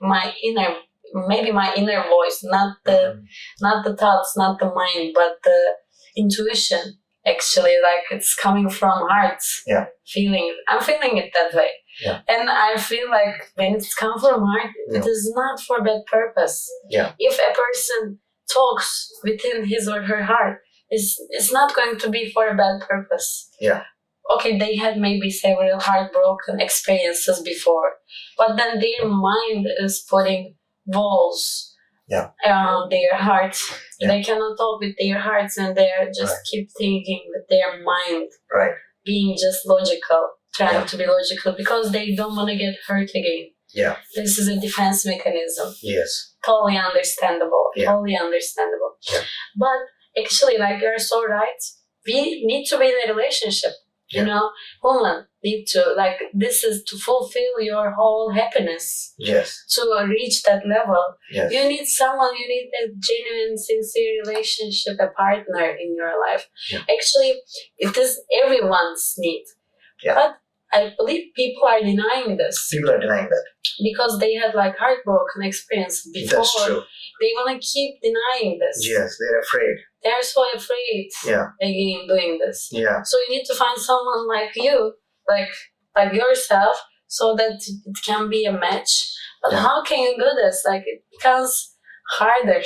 my inner voice, not the thoughts, not the mind, but the intuition. Actually, like it's coming from hearts. Feeling. I'm feeling it that way. And I feel like when it's come from heart, it is not for bad purpose. If a person talks within his or her heart, it's not going to be for a bad purpose. Okay, they had maybe several heartbroken experiences before, but then their mind is putting walls around their hearts. They cannot talk with their hearts, and they just keep thinking with their mind, being just logical, trying to be logical, because they don't want to get hurt again. This is a defense mechanism. Totally understandable. But actually, like, you're so right, we need to be in a relationship. Women need to, like, this is to fulfill your whole happiness. To reach that level, you need someone, you need a genuine, sincere relationship, a partner in your life. Actually, it is everyone's need. But I believe people are denying this. Because they had like heartbroken experience before. That's true. They want to keep denying this. They're afraid. They're so afraid again doing this. So you need to find someone like you, like yourself, so that it can be a match. But how can you do this? Like, it becomes harder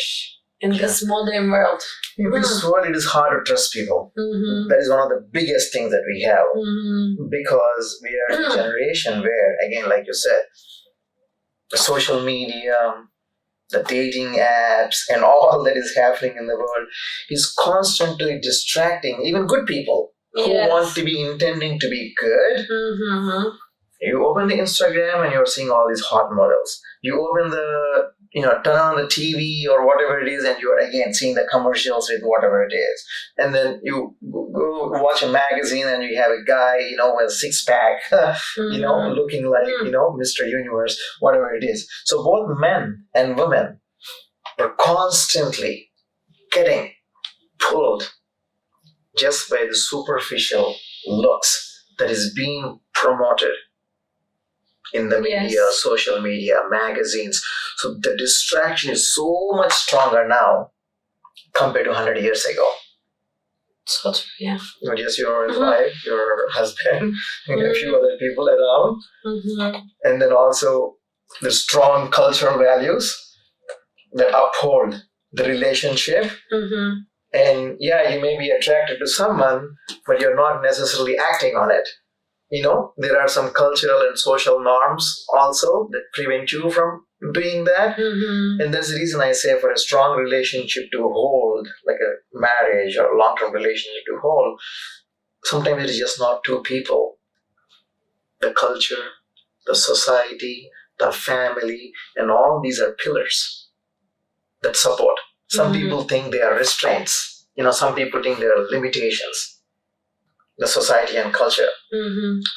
in this modern world. In this world, it is hard to trust people. That is one of the biggest things that we have. Because we are in a generation where, again, like you said, the social media, the dating apps, and all that is happening in the world is constantly distracting even good people who want to be intending to be good. You open the Instagram and you're seeing all these hot models. You open the, turn on the TV or whatever it is, and you're again seeing the commercials with whatever it is. And then you go watch a magazine and you have a guy, with a six-pack, looking like, Mr. Universe, whatever it is. So both men and women are constantly getting pulled just by the superficial looks that is being promoted in the media, social media, magazines. So the distraction is so much stronger now compared to 100 years ago. So true, yeah. Just your wife, your husband, and a few other people around. And then also the strong cultural values that uphold the relationship. And you may be attracted to someone, but you're not necessarily acting on it. There are some cultural and social norms also that prevent you from doing that. And that's the reason I say, for a strong relationship to hold, like a marriage or a long-term relationship to hold, sometimes it is just not two people. The culture, the society, the family, and all these are pillars that support. Some people think they are restraints. Some people think they are limitations. the society and culture.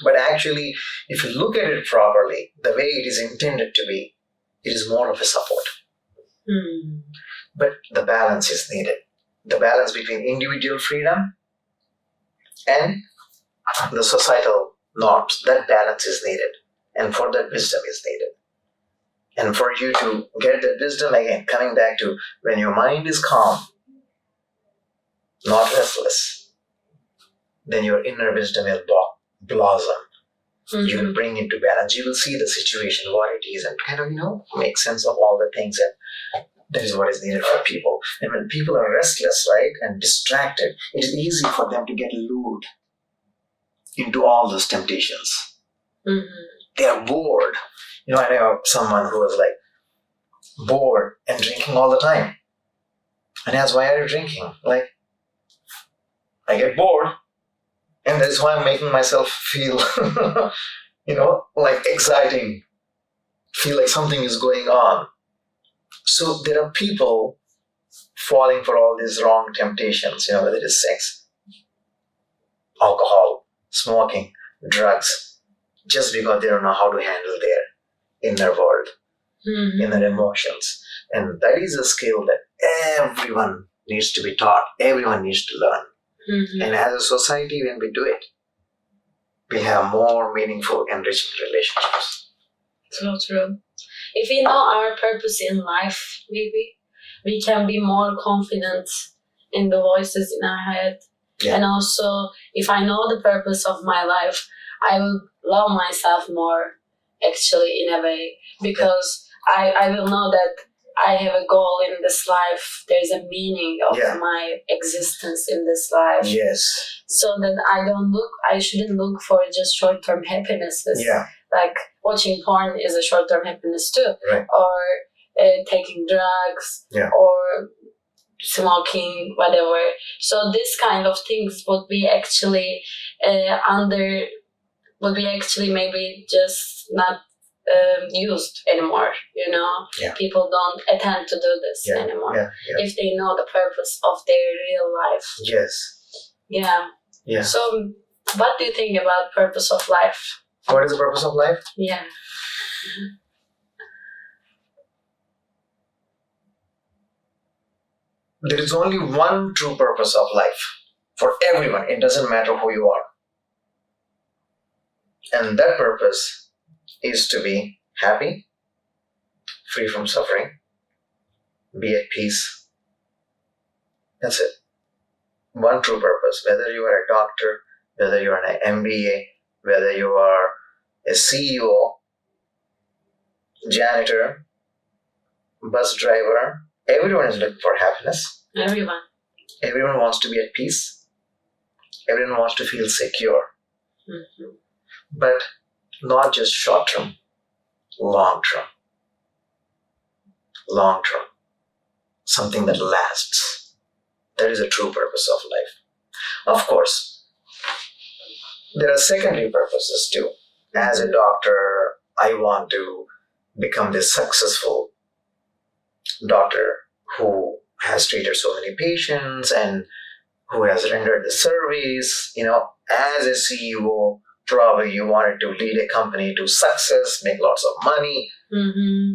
But actually, if you look at it properly, the way it is intended to be, it is more of a support. But the balance is needed. The balance between individual freedom and the societal norms, that balance is needed. And for that, wisdom is needed. And for you to get that wisdom, again, coming back to when your mind is calm, not restless, then your inner wisdom will blossom. You will bring into balance. You will see the situation, what it is, and kind of, make sense of all the things. And that is what is needed for people. And when people are restless, right, and distracted, it is easy for them to get lured into all those temptations. They are bored. I know someone who was like bored and drinking all the time. And asked, why are you drinking? Like, I get bored. And that is why I'm making myself feel, like exciting. Feel like something is going on. So there are people falling for all these wrong temptations, whether it is sex, alcohol, smoking, drugs, just because they don't know how to handle their inner world, inner emotions. And that is a skill that everyone needs to be taught, everyone needs to learn. And as a society, when we do it, we have more meaningful, enriching relationships. So true. If we know our purpose in life, maybe we can be more confident in the voices in our head. Yeah. And also, if I know the purpose of my life, I will love myself more, actually, in a way, because I will know that I have a goal in this life. There's a meaning of my existence in this life. Yes. So that I shouldn't look for just short-term happinesses. Yeah. Like watching porn is a short-term happiness too. Right. Or taking drugs. Yeah. Or smoking, whatever. So this kind of things would be actually maybe just not used anymore, Yeah. People don't attempt to do this anymore. Yeah. If they know the purpose of their real life. Yes. Yeah. So what do you think about purpose of life? What is the purpose of life? Yeah. There is only one true purpose of life for everyone. It doesn't matter who you are. And that purpose is to be happy, free from suffering, be at peace. That's it. One true purpose. Whether you are a doctor, whether you are an MBA, whether you are a CEO, janitor, bus driver, everyone is looking for happiness. Everyone wants to be at peace. Everyone wants to feel secure. But not just short term, long term. Long term. Something that lasts. That is a true purpose of life. Of course, there are secondary purposes too. As a doctor, I want to become this successful doctor who has treated so many patients and who has rendered the service. As a CEO, probably you wanted to lead a company to success, make lots of money.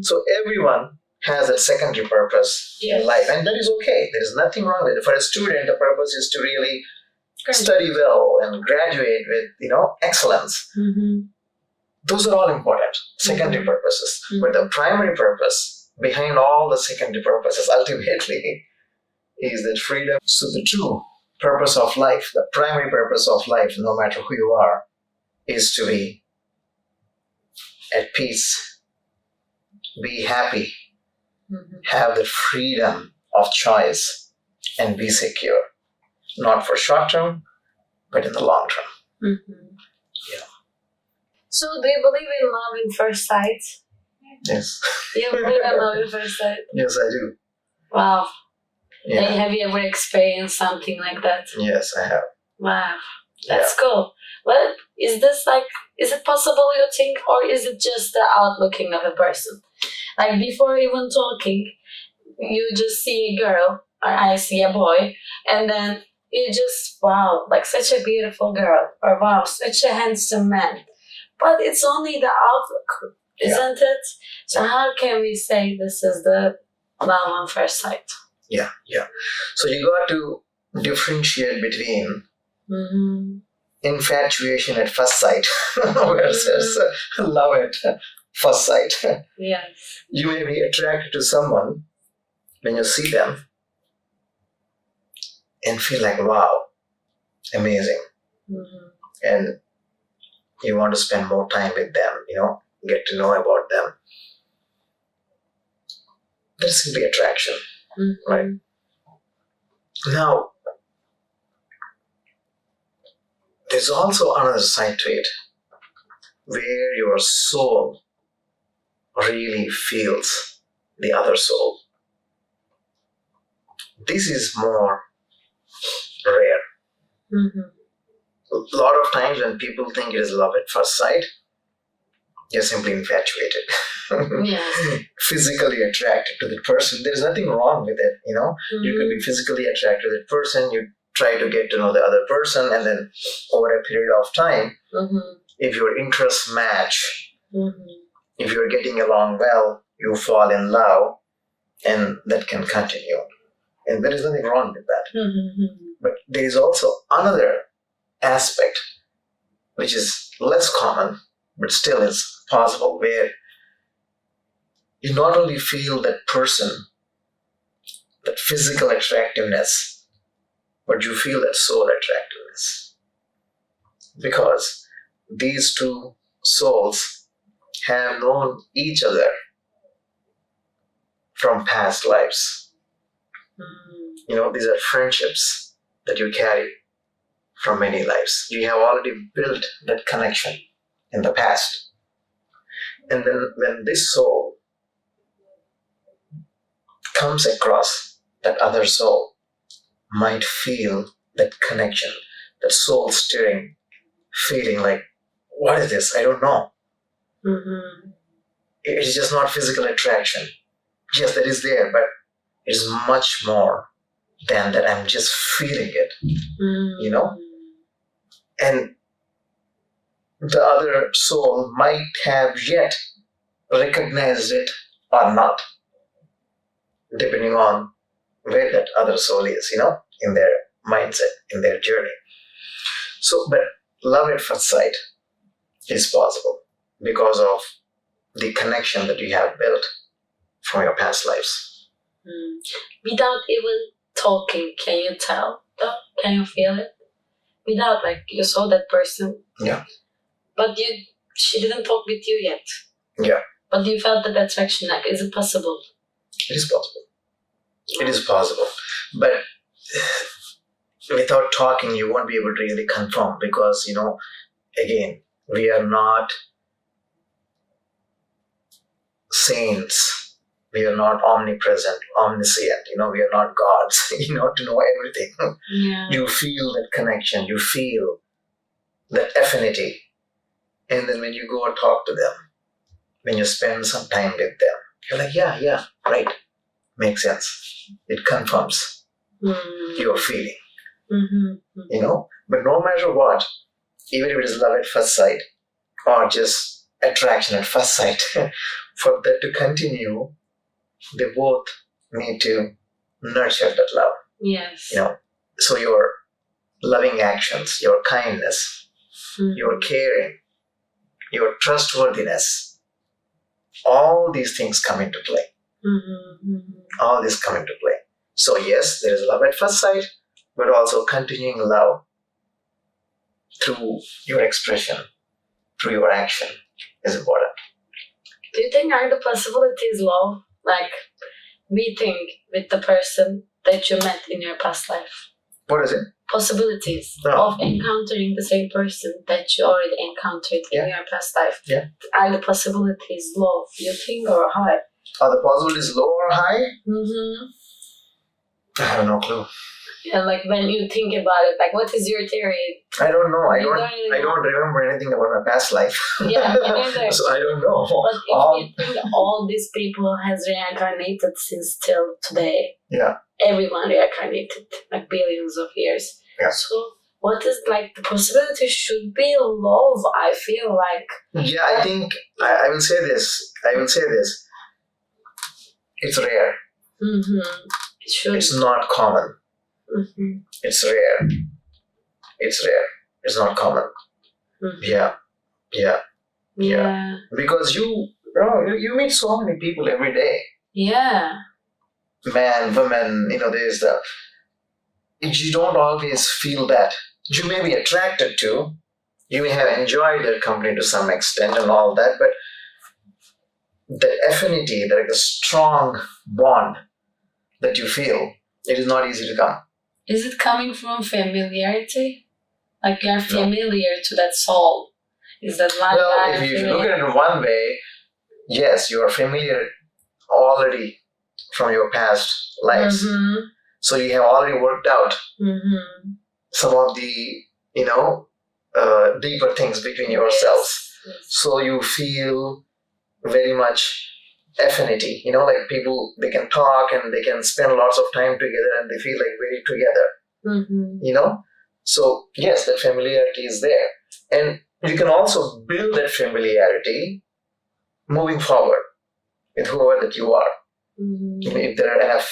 So everyone has a secondary purpose in life, and that is okay. There is nothing wrong with it. For a student, the purpose is to really study well and graduate with, excellence. Those are all important, secondary purposes. But the primary purpose behind all the secondary purposes ultimately is that freedom. So the true purpose of life, the primary purpose of life, no matter who you are, is to be at peace, be happy, have the freedom of choice, and be secure. Not for short term, but in the long term. Yeah. So do you believe in love in first sight? Yes. You believe in love in first sight? Yes, I do. Wow. Yeah. Have you ever experienced something like that? Yes, I have. Wow. That's cool. Well, is it possible, you think, or is it just the outlooking of a person? Like before even talking, you just see a girl, or I see a boy, and then you just, wow, like such a beautiful girl, or wow, such a handsome man. But it's only the outlook, isn't it? So how can we say this is the love on first sight? Yeah. So you got to differentiate between infatuation at first sight versus love at first sight. Yes. You may be attracted to someone when you see them and feel like, wow, amazing. And you want to spend more time with them, get to know about them. That's simply attraction, right? Now, there's also another side to it where your soul really feels the other soul. This is more rare. A lot of times when people think it is love at first sight, you're simply infatuated. Physically attracted to the person. There's nothing wrong with it, You could be physically attracted to the person, you try to get to know the other person, and then over a period of time, if your interests match, if you're getting along well, you fall in love, and that can continue. And there is nothing wrong with that. But there is also another aspect which is less common, but still is possible, where you not only feel that person, that physical attractiveness, but you feel that soul attractiveness. Because these two souls have known each other from past lives. These are friendships that you carry from many lives. You have already built that connection in the past. And then when this soul comes across that other soul, might feel that connection, that soul stirring feeling like, what is this? I don't know. It is just not physical attraction. Yes, that is there, but it is much more than that. I'm just feeling it, And the other soul might have yet recognized it or not, depending on where that other soul is, in their mindset, in their journey. So, but love at first sight is possible because of the connection that you have built from your past lives. Without even talking, can you tell? Can you feel it? Without, you saw that person. Yeah. But she didn't talk with you yet. Yeah. But you felt that attraction. Is it possible? It is possible. It is possible. But without talking, you won't be able to really confirm because, again, we are not saints. We are not omnipresent, omniscient. We are not gods, to know everything. Yeah. You feel that connection. You feel that affinity. And then when you go and talk to them, when you spend some time with them, you're like, yeah, right. Makes sense. It confirms your feeling. But no matter what, even if it is love at first sight or just attraction at first sight, for that to continue, they both need to nurture that love. Yes. So your loving actions, your kindness, your caring, your trustworthiness, all these things come into play. All these come into play. So yes, there is love at first sight, but also continuing love through your expression, through your action is important. Do you think are the possibilities love? Meeting with the person that you met in your past life? What is it? Possibilities of encountering the same person that you already encountered in your past life. Yeah. Are the possibilities low, you think, or high? Are the possibilities low or high? I have no clue. Yeah, like when you think about it, like what is your theory? I don't know. I You don't. don't really I don't remember anything about my past life. Yeah, me neither. So I don't know. But if you think all these people has reincarnated since till today, Yeah. everyone reincarnated like billions of years. Yeah. So what is like the possibility should be love? I feel like Yeah, I think I will say this. It's rare. It should. It's not common. It's rare. It's not common. Yeah. Because you meet so many people every day. Yeah. Man, women, there's you don't always feel that. You may be attracted to, you may have enjoyed their company to some extent and all that, but the affinity, the strong bond that you feel, it is not easy to come. Is it coming from familiarity? Like you are familiar to that soul? Is that like well, if you look at it in one way, yes, you are familiar already from your past lives. So you have already worked out some of the, deeper things between yourselves. Yes. So you feel very much affinity. Like people, they can talk and they can spend lots of time together and they feel like very together. So yes, that familiarity is there. And you can also build that familiarity moving forward with whoever that you are. If there are enough,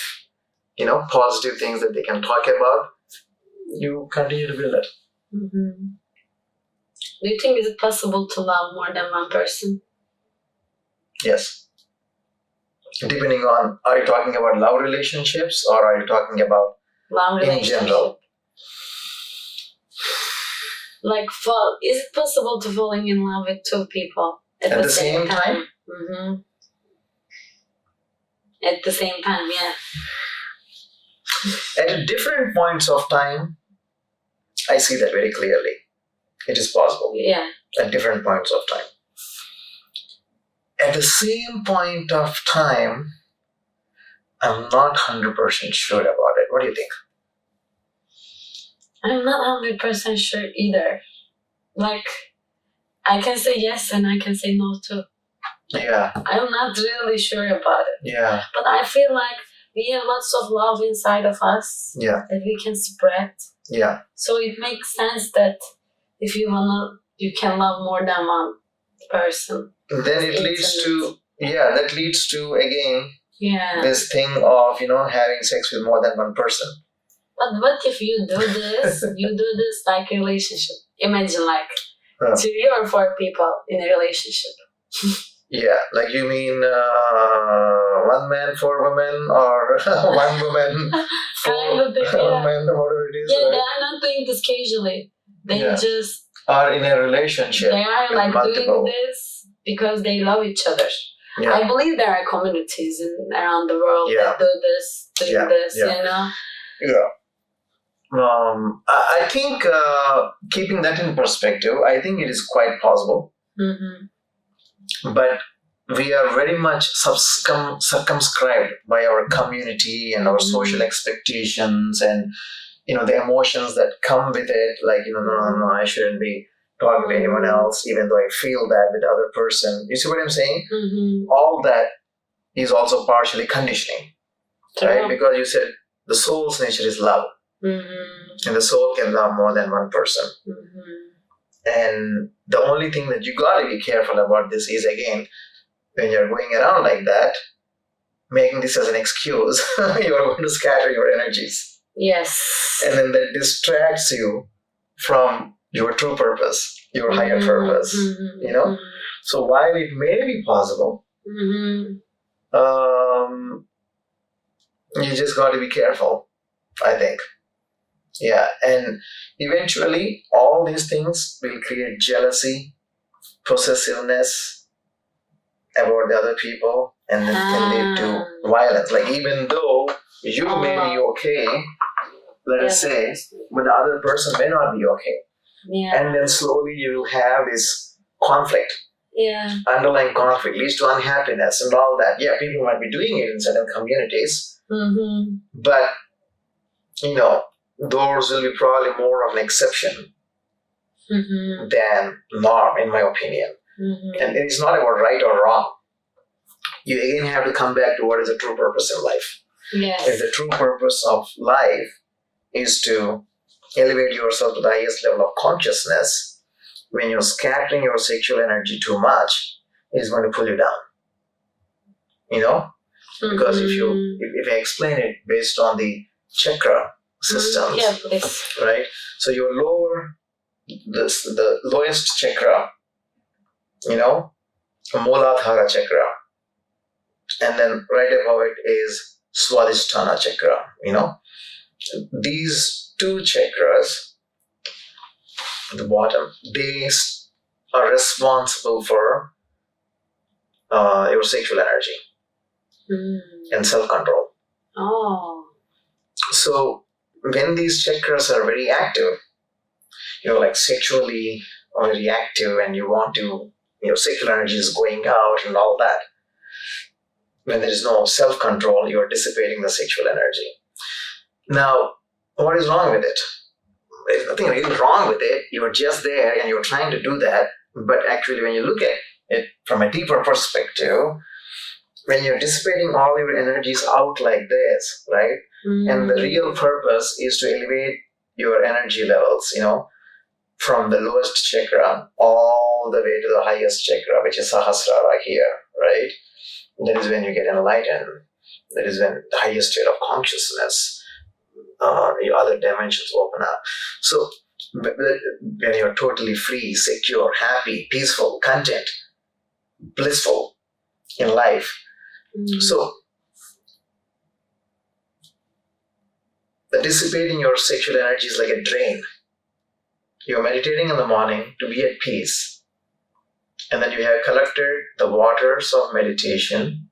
positive things that they can talk about, you continue to build it. Do you think is it possible to love more than one person? Yes. Depending on, are you talking about love relationships or are you talking about love in general? Like, is it possible to falling in love with two people at the same time? At the same time, yeah. At different points of time, I see that very clearly. It is possible. Yeah. At different points of time. At the same point of time, I'm not 100% sure about it. What do you think? I'm not 100% sure either. Like, I can say yes and I can say no too. Yeah. I'm not really sure about it. Yeah. But I feel like we have lots of love inside of us. Yeah. That we can spread. Yeah. So it makes sense that if you wanna, you can love more than one person. Then it leads to, that leads to, again, yeah, this thing of, having sex with more than one person. But what if you do this, like relationship? Imagine like 3 or 4 people in a relationship. Yeah, like you mean 1 man, 4 women, or 1 woman, 4 men, whatever it is. Yeah, right? they are not doing this casually. They just are in a relationship. They are like doing this because they love each other. Yeah. I believe there are communities around the world that do this, doing this, Yeah. I think keeping that in perspective, I think it is quite possible. But we are very much circumscribed by our community and our social expectations and the emotions that come with it. Like no, I shouldn't be talking to anyone else, even though I feel that with the other person. You see what I'm saying? All that is also partially conditioning, right? Because you said the soul's nature is love. And the soul can love more than one person. And the only thing that you got to be careful about this is, again, when you're going around like that, making this as an excuse, you're going to scatter your energies. Yes. And then that distracts you from your true purpose, your higher purpose, So while it may be possible, you just got to be careful, I think. Yeah, and eventually all these things will create jealousy, possessiveness about the other people, and then can lead to violence. Like even though you may be okay, let us say, but the other person may not be okay. Yeah. And then slowly you will have this conflict. Yeah. Underlying conflict leads to unhappiness and all that. Yeah, people might be doing it in certain communities. But, those will be probably more of an exception than norm, in my opinion. And it's not about right or wrong. You again have to come back to what is the true purpose in life. Yes. If the true purpose of life is to elevate yourself to the highest level of consciousness, when you're scattering your sexual energy too much, it's going to pull you down. You know? Because if I explain it based on the chakra systems, yeah, please. right? So your the lowest chakra, Mooladhara chakra, and then right above it is Swadhisthana chakra. These two chakras at the bottom, they are responsible for your sexual energy and self-control. Oh. So when these chakras are very active, like sexually very active, and you want to, sexual energy is going out and all that. When there is no self-control, you are dissipating the sexual energy. Now, what is wrong with it? There's nothing really wrong with it. You're just there and you're trying to do that. But actually, when you look at it from a deeper perspective, when you're dissipating all your energies out like this, right? And the real purpose is to elevate your energy levels, from the lowest chakra all the way to the highest chakra, which is Sahasrara here, right? That is when you get enlightened. That is when the highest state of consciousness, your other dimensions open up. So when you're totally free, secure, happy, peaceful, content, blissful in life. So the dissipating your sexual energy is like a drain. You're meditating in the morning to be at peace. And then you have collected the waters of meditation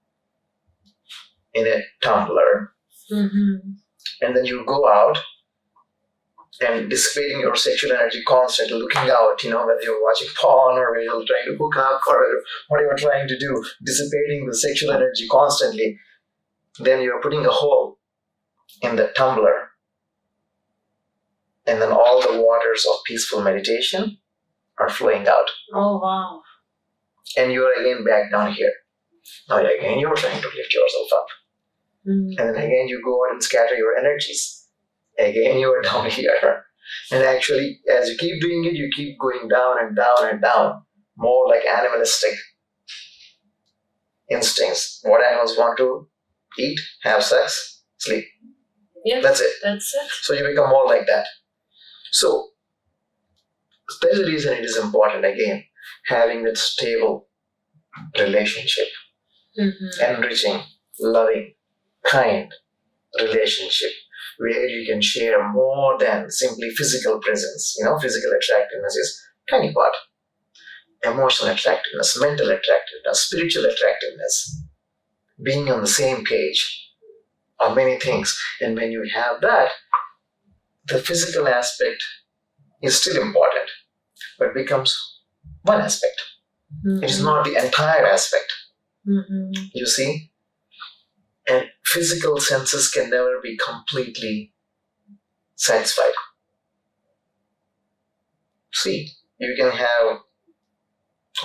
in a tumbler. And then you go out and dissipating your sexual energy constantly, looking out, whether you're watching porn or whether you're trying to hook up or what you're trying to do, dissipating the sexual energy constantly. Then you're putting a hole in the tumbler. And then all the waters of peaceful meditation are flowing out. Oh, wow. And you're again back down here. Now again, you're trying to lift yourself up. And then again, you go out and scatter your energies. Again, you are down here. And actually, as you keep doing it, you keep going down and down and down. More like animalistic instincts. What animals want to eat, have sex, sleep. Yes, that's it. So you become more like that. So there's a reason it is important, again, having that stable relationship, enriching, loving, kind relationship, where you can share more than simply physical presence. Physical attractiveness is tiny part. Emotional attractiveness, mental attractiveness, spiritual attractiveness, being on the same page are many things. And when you have that, the physical aspect is still important, but becomes one aspect. It is not the entire aspect. You see? And physical senses can never be completely satisfied. See, you can have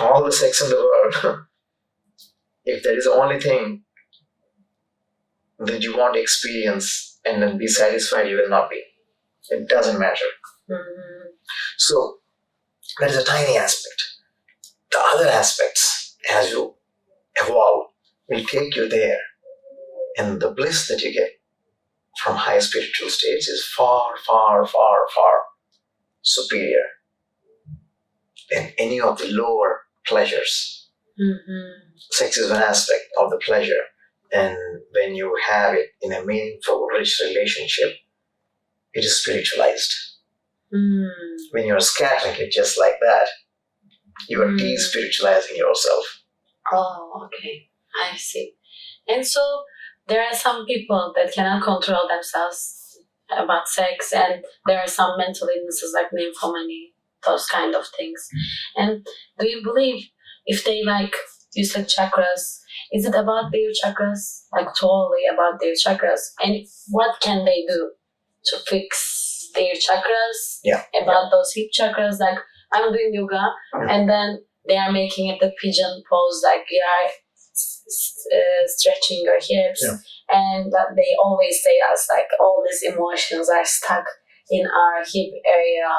all the sex in the world. If that is the only thing that you want to experience and then be satisfied, you will not be. It doesn't matter. So that is a tiny aspect. The other aspects, as you evolve, will take you there. And the bliss that you get from high spiritual states is far, far, far, far superior than any of the lower pleasures. Sex is an aspect of the pleasure. And when you have it in a meaningful, rich relationship, it is spiritualized. When you're scattering it just like that, you are de-spiritualizing yourself. Oh, okay. I see. And so there are some people that cannot control themselves about sex, and there are some mental illnesses like nymphomany, those kind of things. And do you believe if they, like you said, chakras, is it about their chakras? Like totally about their chakras? And what can they do to fix their chakras, Yeah. about those hip chakras. Like I'm doing yoga, and then they are making it the pigeon pose, like you are stretching your hips, and that they always say us like all these emotions are stuck in our hip area.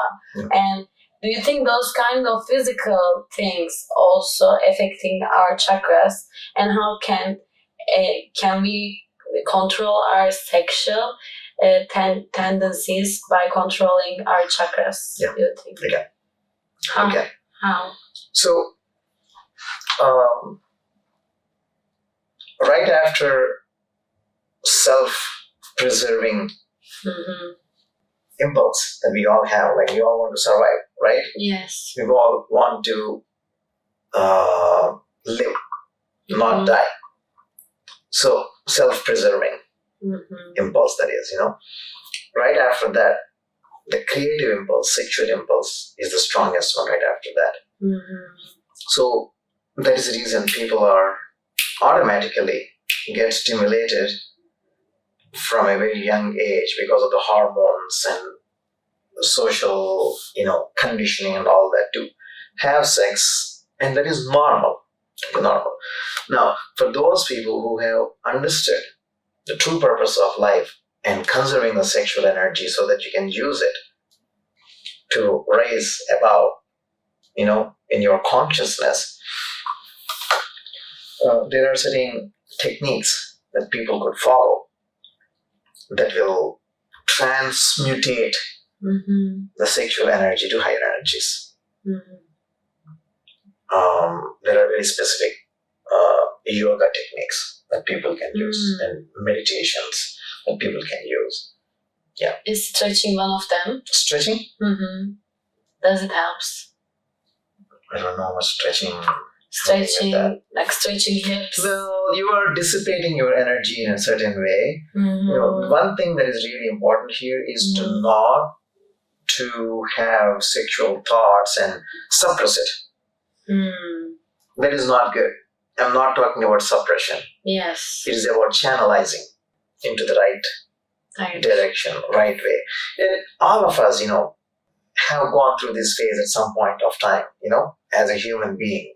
And do you think those kind of physical things also affecting our chakras, and how can we control our sexual tendencies by controlling our chakras? Yeah. Do you think? Okay. How? So, right after self-preserving impulse that we all have, like we all want to survive, right? Yes. We all want to live, not die. So, self-preserving impulse, that is, Right after that, the creative impulse, sexual impulse is the strongest one right after that. So, that is the reason people are automatically get stimulated from a very young age because of the hormones and social, conditioning and all that to have sex, and that is normal. Now, for those people who have understood the true purpose of life and conserving the sexual energy so that you can use it to raise above, in your consciousness, there are certain techniques that people could follow that will transmutate the sexual energy to higher energies. There are very specific yoga techniques that people can use and meditations that people can use. Yeah. Is stretching one of them? Stretching? Does it help? I don't know what stretching. Like stretching hips. Well, you are dissipating your energy in a certain way. One thing that is really important here is to not to have sexual thoughts and suppress it. That is not good. I'm not talking about suppression. Yes. It is about channelizing into the right direction, right way. And all of us, have gone through this phase at some point of time, as a human being,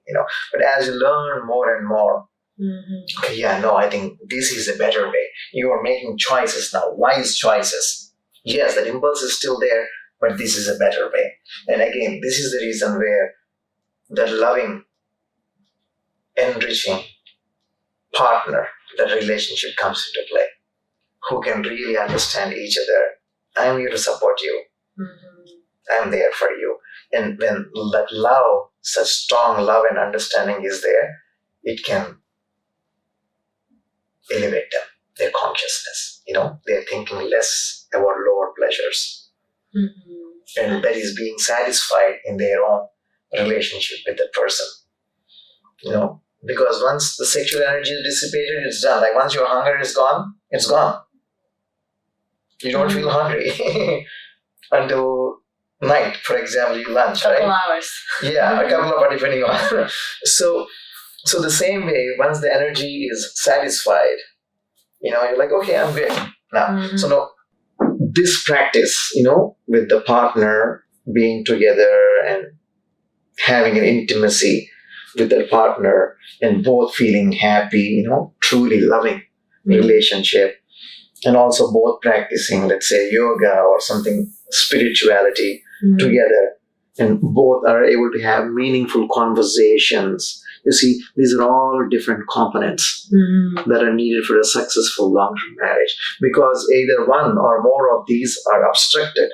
But as you learn more and more, I think this is a better way. You are making choices now, wise choices. Yes, that impulse is still there, but this is a better way. And again, this is the reason where the loving, enriching partner, that relationship comes into play, who can really understand each other. I'm here to support you. I'm there for you. And when that love, such strong love and understanding is there, it can elevate them, their consciousness. They're thinking less about lower pleasures. And that is being satisfied in their own relationship with the person. Because once the sexual energy is dissipated, it's done. Like once your hunger is gone, it's gone. You don't feel hungry until night, for example, you lunch, right? A couple hours. Yeah, a couple of hours depending on. So the same way, once the energy is satisfied, you're like, okay, I'm good now. So now, this practice, with the partner being together and having an intimacy with their partner and both feeling happy, truly loving relationship, and also both practicing, let's say, yoga or something, spirituality together, and both are able to have meaningful conversations. You see, these are all different components that are needed for a successful long-term marriage, because either one or more of these are obstructed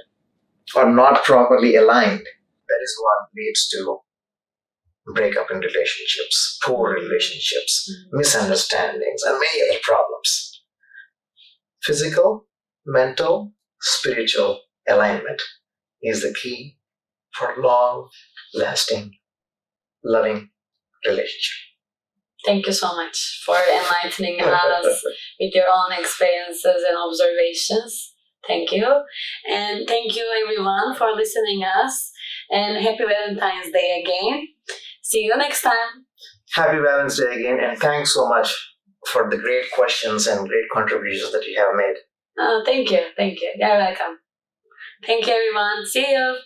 or not properly aligned. That is what leads to breakup in relationships, poor relationships, misunderstandings, and many other problems. Physical, mental, spiritual alignment is the key for long-lasting, loving relationship. Thank you so much for enlightening us with your own experiences and observations. Thank you. And thank you everyone for listening us. And happy Valentine's Day again. See you next time. Happy Valentine's Day again, and thanks so much for the great questions and great contributions that you have made. Thank you. You're welcome. Thank you, everyone. See you.